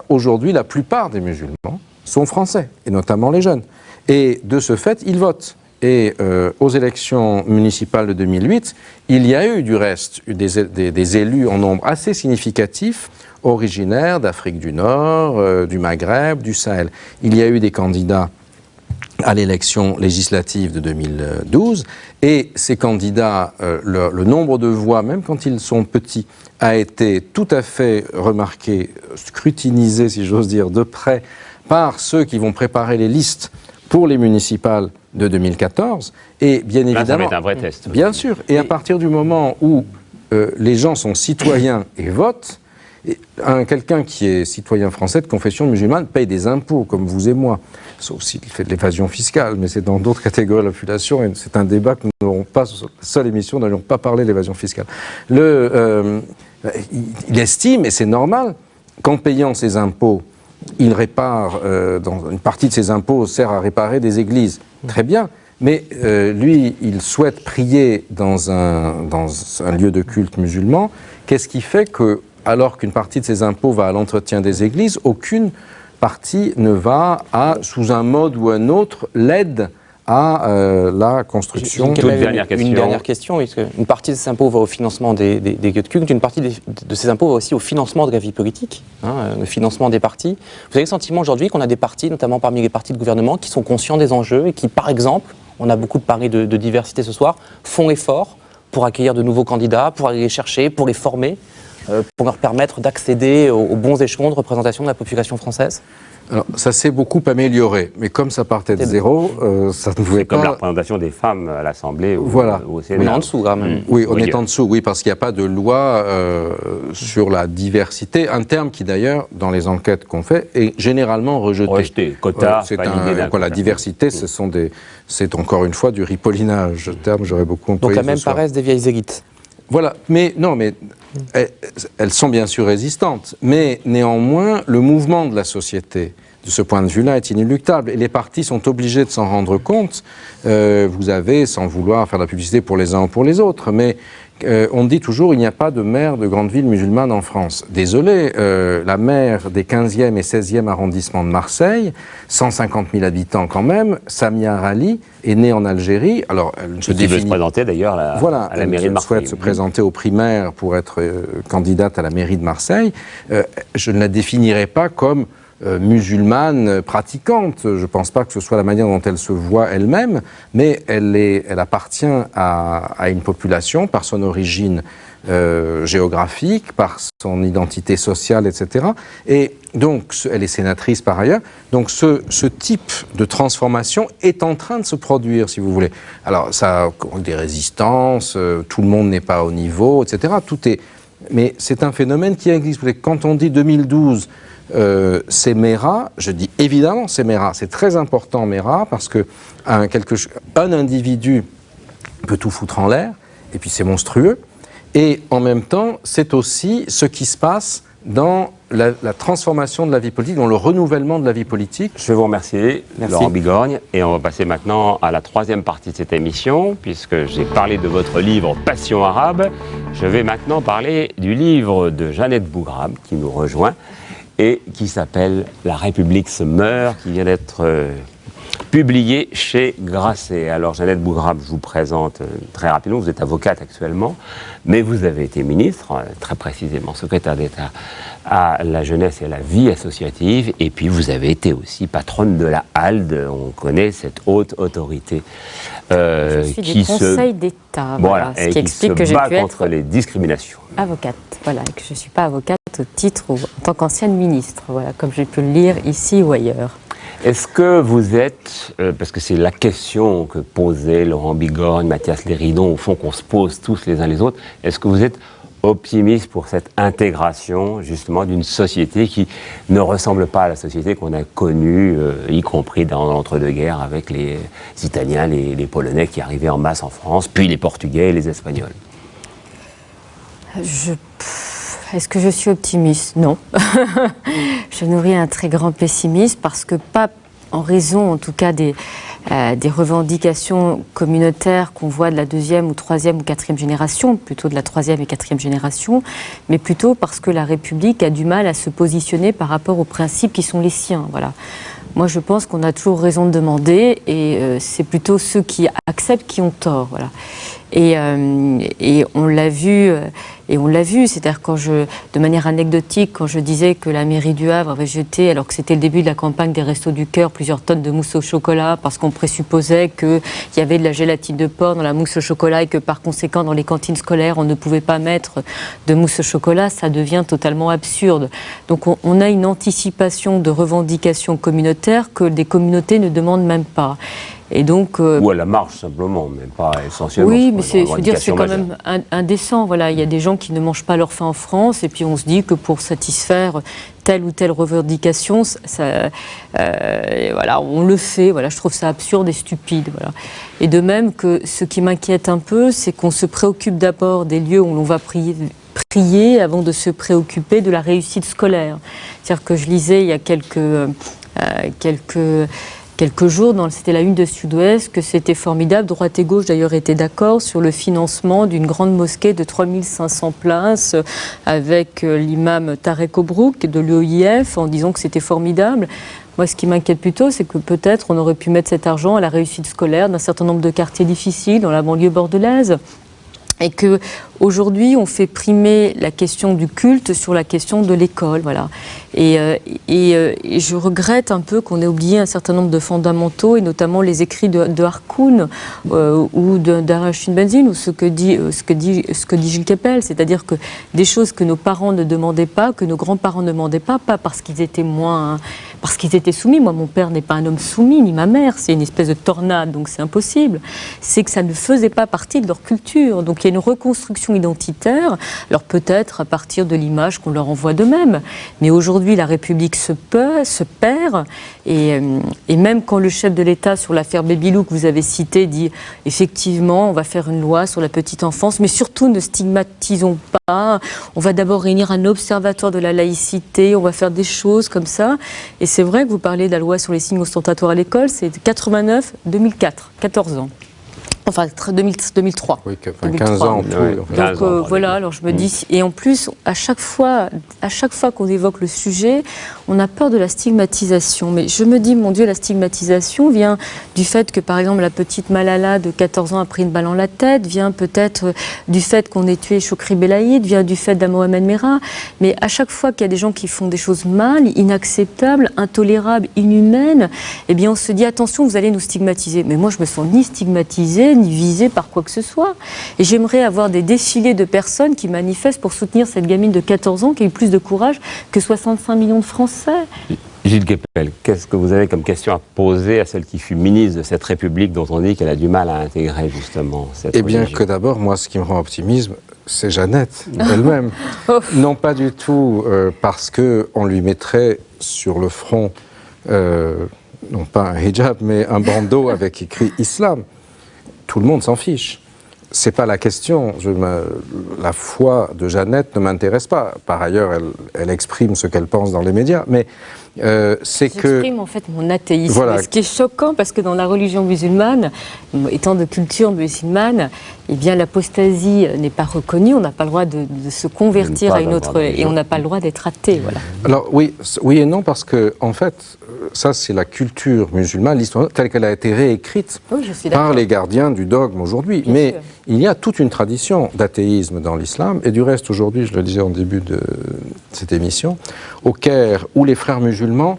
Aujourd'hui, la plupart des musulmans sont français, et notamment les jeunes. Et de ce fait, ils votent. Et aux élections municipales de 2008, il y a eu du reste des élus en nombre assez significatif, originaires d'Afrique du Nord, du Maghreb, du Sahel. Il y a eu des candidats à l'élection législative de 2012, et ces candidats, le nombre de voix, même quand ils sont petits, a été tout à fait remarqué, scrutinisé, si j'ose dire, de près, par ceux qui vont préparer les listes pour les municipales de 2014, et bien évidemment... ça va être un vrai test. Bien sûr, et à partir du moment où les gens sont citoyens et votent, quelqu'un qui est citoyen français de confession musulmane paye des impôts, comme vous et moi, sauf s'il fait de l'évasion fiscale, mais c'est dans d'autres catégories de la population, et c'est un débat que nous n'aurons pas, sur la seule émission, nous n'allons pas parler de l'évasion fiscale. Il estime, et c'est normal, qu'en payant ses impôts, il répare, une partie de ses impôts sert à réparer des églises. Très bien, mais lui, il souhaite prier dans un lieu de culte musulman. Qu'est-ce qui fait que, alors qu'une partie de ses impôts va à l'entretien des églises, aucune partie ne va sous un mode ou un autre, l'aide à la construction. Une dernière question. Une partie de ces impôts va au financement des lieux de culte, une partie de ces impôts va aussi au financement de la vie politique, le financement des partis. Vous avez le sentiment aujourd'hui qu'on a des partis, notamment parmi les partis de gouvernement, qui sont conscients des enjeux et qui, par exemple, on a beaucoup parlé de diversité ce soir, font l'effort pour accueillir de nouveaux candidats, pour aller les chercher, pour les former, pour leur permettre d'accéder aux bons échelons de représentation de la population française? Alors, ça s'est beaucoup amélioré, mais comme ça partait de zéro, ça ne pouvait pas... comme la représentation des femmes à l'Assemblée ou, voilà. ou au Sénat. On est en dessous, quand même. Oui, on est en dessous, oui, parce qu'il n'y a pas de loi sur la diversité, un terme qui d'ailleurs, dans les enquêtes qu'on fait, est généralement rejeté. Rejeté, quota, la diversité, c'est encore une fois du ripollinage, ce terme, j'aurais beaucoup employé. Donc la même paresse des vieilles élites. Voilà, mais non, mais elles sont bien sûr résistantes, mais néanmoins, le mouvement de la société, de ce point de vue-là, est inéluctable. Et les partis sont obligés de s'en rendre compte. Vous avez, sans vouloir faire de la publicité pour les uns ou pour les autres, mais on dit toujours il n'y a pas de maire de grande ville musulmane en France. Désolé, la maire des 15e et 16e arrondissements de Marseille, 150 000 habitants quand même, Samia Rali, est née en Algérie. Alors, elle se veut se présenter d'ailleurs à la mairie de Marseille. Elle souhaite se présenter aux primaires pour être candidate à la mairie de Marseille. Je ne la définirais pas comme musulmane pratiquante. Je ne pense pas que ce soit la manière dont elle se voit elle-même, mais elle appartient à une population par son origine géographique, par son identité sociale, etc. Et donc, elle est sénatrice par ailleurs. Donc, ce type de transformation est en train de se produire, si vous voulez. Alors, ça a des résistances, tout le monde n'est pas au niveau, etc. Mais c'est un phénomène qui existe. Quand on dit 2012, c'est Mera, je dis évidemment c'est Mera, c'est très important Mera, parce que un individu peut tout foutre en l'air, et puis c'est monstrueux, et en même temps c'est aussi ce qui se passe dans la transformation de la vie politique, dans le renouvellement de la vie politique. Je vais vous remercier, Laurent Bigorgne, et on va passer maintenant à la troisième partie de cette émission, puisque j'ai parlé de votre livre « Passion arabe ». Je vais maintenant parler du livre de Jeannette Bougrab, qui nous rejoint, et qui s'appelle « La République se meurt », qui vient d'être publié chez Grasset. Alors, Jeannette Bougrab, je vous présente très rapidement. Vous êtes avocate actuellement, mais vous avez été ministre, très précisément secrétaire d'État à la jeunesse et à la vie associative, et puis vous avez été aussi patronne de la HALD. On connaît cette haute autorité je suis qui du Conseil d'État, voilà, ce qui explique que j'ai pu contre les discriminations. Avocate, voilà, et que je ne suis pas avocate au titre ou en tant qu'ancienne ministre, voilà, comme j'ai pu le lire ici ou ailleurs. Est-ce que vous êtes, parce que c'est la question que posaient Laurent Bigorgne, Mathias Léridon, au fond qu'on se pose tous les uns les autres, est-ce que vous êtes optimiste pour cette intégration justement d'une société qui ne ressemble pas à la société qu'on a connue, y compris dans l'entre-deux-guerres avec les Italiens, les Polonais qui arrivaient en masse en France, puis les Portugais et les Espagnols? Est-ce que je suis optimiste? Non. Je nourris un très grand pessimisme parce que pas en raison en tout cas des revendications communautaires qu'on voit de la deuxième ou troisième ou quatrième génération, plutôt de la troisième et quatrième génération, mais plutôt parce que la République a du mal à se positionner par rapport aux principes qui sont les siens. Voilà. Moi, je pense qu'on a toujours raison de demander, et c'est plutôt ceux qui acceptent qui ont tort. Voilà. Et on l'a vu, c'est-à-dire de manière anecdotique, quand je disais que la mairie du Havre avait jeté, alors que c'était le début de la campagne des Restos du Cœur, plusieurs tonnes de mousse au chocolat, parce qu'on présupposait qu'il y avait de la gélatine de porc dans la mousse au chocolat et que par conséquent, dans les cantines scolaires, on ne pouvait pas mettre de mousse au chocolat, ça devient totalement absurde. Donc on a une anticipation de revendications communautaires que des communautés ne demandent même pas. Et donc, ou à la marge simplement, mais pas essentiellement. Oui, mais je veux dire, c'est quand même indécent. Voilà, il y a des gens qui ne mangent pas leur faim en France, et puis on se dit que pour satisfaire telle ou telle revendication, voilà, on le fait. Voilà, je trouve ça absurde et stupide. Voilà. Et de même que ce qui m'inquiète un peu, c'est qu'on se préoccupe d'abord des lieux où l'on va prier avant de se préoccuper de la réussite scolaire. C'est-à-dire que je lisais il y a quelques jours, c'était la une de Sud-Ouest, que c'était formidable. Droite et gauche, d'ailleurs, étaient d'accord sur le financement d'une grande mosquée de 3500 places avec l'imam Tarek Obrouk de l'OIF, en disant que c'était formidable. Moi, ce qui m'inquiète plutôt, c'est que peut-être on aurait pu mettre cet argent à la réussite scolaire d'un certain nombre de quartiers difficiles dans la banlieue bordelaise. Et que, Aujourd'hui, on fait primer la question du culte sur la question de l'école, voilà. Et je regrette un peu qu'on ait oublié un certain nombre de fondamentaux, et notamment les écrits de Harkoun ou d'Arachin Benzine, ou ce que dit Gilles Kepel, c'est-à-dire que des choses que nos parents ne demandaient pas, que nos grands-parents ne demandaient pas parce qu'ils étaient parce qu'ils étaient soumis. Moi, mon père n'est pas un homme soumis, ni ma mère, c'est une espèce de tornade, donc c'est impossible. C'est que ça ne faisait pas partie de leur culture. Donc il y a une reconstruction identitaire, alors peut-être à partir de l'image qu'on leur envoie d'eux-mêmes. Mais aujourd'hui, la République se perd, et même quand le chef de l'État, sur l'affaire Baby Lou que vous avez citée, dit effectivement, on va faire une loi sur la petite enfance, mais surtout ne stigmatisons pas, on va d'abord réunir un observatoire de la laïcité, on va faire des choses comme ça. Et c'est vrai que vous parlez de la loi sur les signes ostentatoires à l'école, c'est 89-2004, 14 ans. Enfin, 2003. Oui, 15 ans en tout. Donc voilà, alors je me dis, et en plus, à chaque fois qu'on évoque le sujet, on a peur de la stigmatisation. Mais je me dis, mon Dieu, la stigmatisation vient du fait que, par exemple, la petite Malala de 14 ans a pris une balle dans la tête, vient peut-être du fait qu'on ait tué Chokri Belaïd, vient du fait d'Mohamed Merah. Mais à chaque fois qu'il y a des gens qui font des choses mal, inacceptables, intolérables, inhumaines, eh bien on se dit, attention, vous allez nous stigmatiser. Mais moi, je me sens ni stigmatisée, ni visée par quoi que ce soit. Et j'aimerais avoir des défilés de personnes qui manifestent pour soutenir cette gamine de 14 ans qui a eu plus de courage que 65 millions de Français. Gilles Kepel, qu'est-ce que vous avez comme question à poser à celle qui fut ministre de cette République dont on dit qu'elle a du mal à intégrer justement cette Eh bien religion? que d'abord, moi, ce qui me rend optimiste, c'est Jeannette elle-même. Non pas du tout parce qu'on lui mettrait sur le front, non pas un hijab, mais un bandeau avec écrit Islam. Tout le monde s'en fiche. C'est pas la question. La foi de Jeannette ne m'intéresse pas. Par ailleurs, elle exprime ce qu'elle pense dans les médias, mais c'est que... J'exprime en fait mon athéisme. Voilà. Ce qui est choquant, parce que dans la religion musulmane, étant de culture musulmane, eh bien l'apostasie n'est pas reconnue. On n'a pas le droit de se convertir à une autre, et on n'a pas le droit d'être athée. Voilà. Alors oui et non, parce que en fait, ça c'est la culture musulmane, l'histoire telle qu'elle a été réécrite par les gardiens du dogme aujourd'hui. Mais il y a toute une tradition d'athéisme dans l'islam, et du reste aujourd'hui, je le disais en début de cette émission, au Caire, où les frères musulmans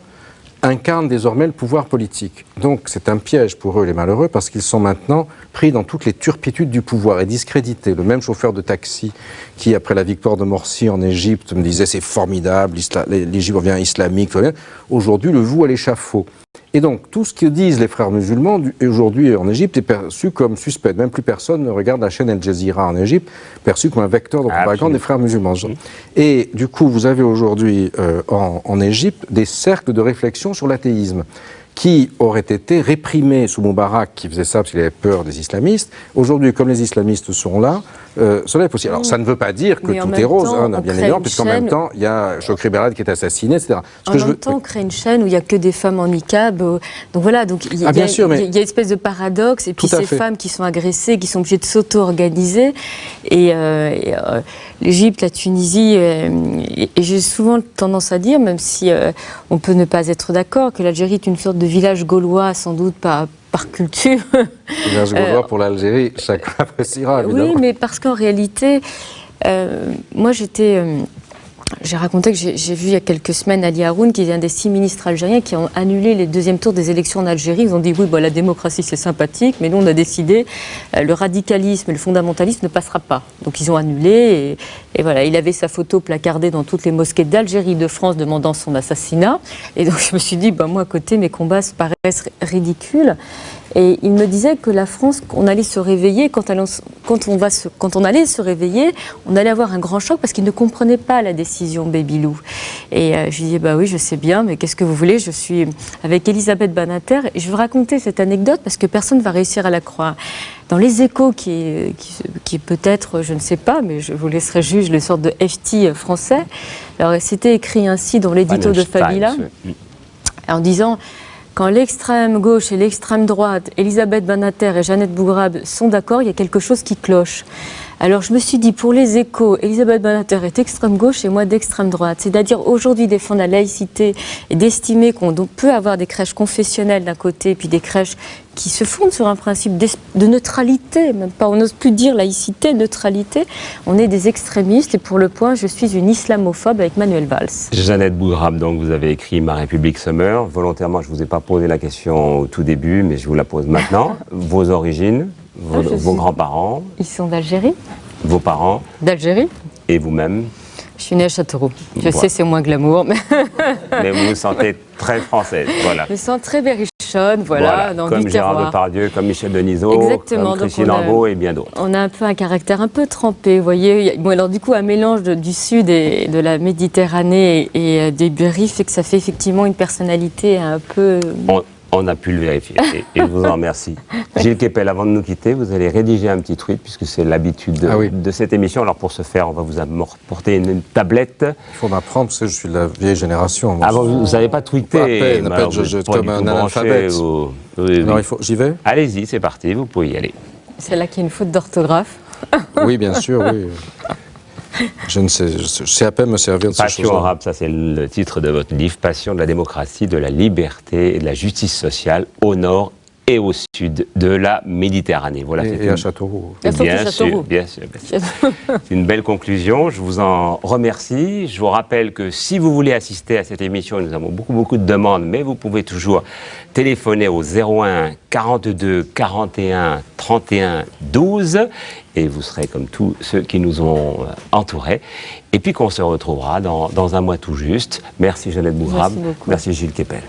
incarnent désormais le pouvoir politique. Donc c'est un piège pour eux, les malheureux, parce qu'ils sont maintenant pris dans toutes les turpitudes du pouvoir et discrédités. Le même chauffeur de taxi qui, après la victoire de Morsi en Égypte, me disait c'est formidable, l'Égypte revient islamique, aujourd'hui le voue à l'échafaud. Et donc, tout ce que disent les frères musulmans aujourd'hui en Égypte est perçu comme suspect. Même plus personne ne regarde la chaîne Al Jazeera en Égypte, perçu comme un vecteur de propagande des frères musulmans. Et du coup, vous avez aujourd'hui en Égypte des cercles de réflexion sur l'athéisme qui auraient été réprimés sous Moubarak, qui faisait ça parce qu'il avait peur des islamistes. Aujourd'hui, comme les islamistes sont là, cela est possible. Alors, ça ne veut pas dire que tout est rose, hein, bien évidemment, puisqu'en même temps, il y a Chokri Belaïd qui est assassiné, etc. En même temps, on crée une chaîne où il n'y a que des femmes en niqab. Donc voilà, donc il y a une espèce de paradoxe. Et puis ces femmes qui sont agressées, qui sont obligées de s'auto-organiser. Et l'Égypte, la Tunisie, et j'ai souvent tendance à dire, même si on peut ne pas être d'accord, que l'Algérie est une sorte de village gaulois, sans doute par culture. Village gaulois pour l'Algérie, chacun appréciera, évidemment. Oui, mais parce qu'en réalité, moi j'ai raconté que j'ai vu il y a quelques semaines Ali Haroun, qui est un des 6 ministres algériens qui ont annulé les deuxièmes tours des élections en Algérie. Ils ont dit oui, la démocratie c'est sympathique, mais nous on a décidé le radicalisme et le fondamentalisme ne passera pas. Donc ils ont annulé et voilà, il avait sa photo placardée dans toutes les mosquées d'Algérie, de France, demandant son assassinat. Et donc je me suis dit, moi à côté, mes combats se paraissent ridicules. Et il me disait que la France, on allait se réveiller, quand on allait se réveiller, on allait avoir un grand choc parce qu'il ne comprenait pas la décision Baby Lou. Et je lui disais, oui, je sais bien, mais qu'est-ce que vous voulez? Je suis avec Elisabeth Badinter et je vais raconter cette anecdote parce que personne ne va réussir à la croire. Dans Les Échos, qui est peut-être, je ne sais pas, mais je vous laisserai juger, le sorte de FT français, alors c'était écrit ainsi dans l'édito de Fabila, en disant... Quand l'extrême gauche et l'extrême droite, Elisabeth Badinter et Jeannette Bougrab sont d'accord, il y a quelque chose qui cloche. Alors je me suis dit, pour les Échos, Elisabeth Badinter est d'extrême gauche et moi d'extrême droite. C'est-à-dire aujourd'hui défendre la laïcité et d'estimer qu'on peut avoir des crèches confessionnelles d'un côté et puis des crèches qui se fondent sur un principe de neutralité, même pas, on n'ose plus dire laïcité, neutralité. On est des extrémistes et pour le point, je suis une islamophobe avec Manuel Valls. Jeannette Bougrab, donc vous avez écrit Ma République se meurt. Volontairement, je ne vous ai pas posé la question au tout début, mais je vous la pose maintenant. Vos origines, vos grands-parents? Ils sont d'Algérie. Vos parents? D'Algérie. Et vous-même? Je suis née à Châteauroux. Je sais, c'est moins glamour, mais... mais vous vous sentez très française, voilà. Je me sens très berrichonne, voilà, dans comme du Gérard terroir. Depardieu, comme Michel Denisot, exactement, comme Christine Angot et bien d'autres. On a un peu un caractère un peu trempé, vous voyez. Bon, alors du coup, un mélange du sud et de la Méditerranée et des Berry fait que ça fait effectivement une personnalité un peu... On a pu le vérifier et je vous en remercie. Gilles Kepel, avant de nous quitter, vous allez rédiger un petit tweet puisque c'est l'habitude de cette émission. Alors pour ce faire, on va vous apporter une tablette. Il faut m'apprendre parce que je suis de la vieille génération. Moi, vous ne savez pas tweeter. À peine, je comme un analphabète. Alors j'y vais? Allez-y, c'est parti, vous pouvez y aller. C'est là qu'il y a une faute d'orthographe. Oui, bien sûr, oui. Je sais à peine me servir de ces choses. Passion arabe, ça c'est le titre de votre livre, Passion de la démocratie, de la liberté et de la justice sociale au nord et au sud de la Méditerranée. Voilà, et à Châteauroux. Bien sûr, bien sûr. C'est une belle conclusion, je vous en remercie. Je vous rappelle que si vous voulez assister à cette émission, nous avons beaucoup de demandes, mais vous pouvez toujours téléphoner au 01 42 41 31 12 et vous serez comme tous ceux qui nous ont entourés. Et puis qu'on se retrouvera dans un mois tout juste. Merci Jeannette Bougrab. Merci Gilles Kepel.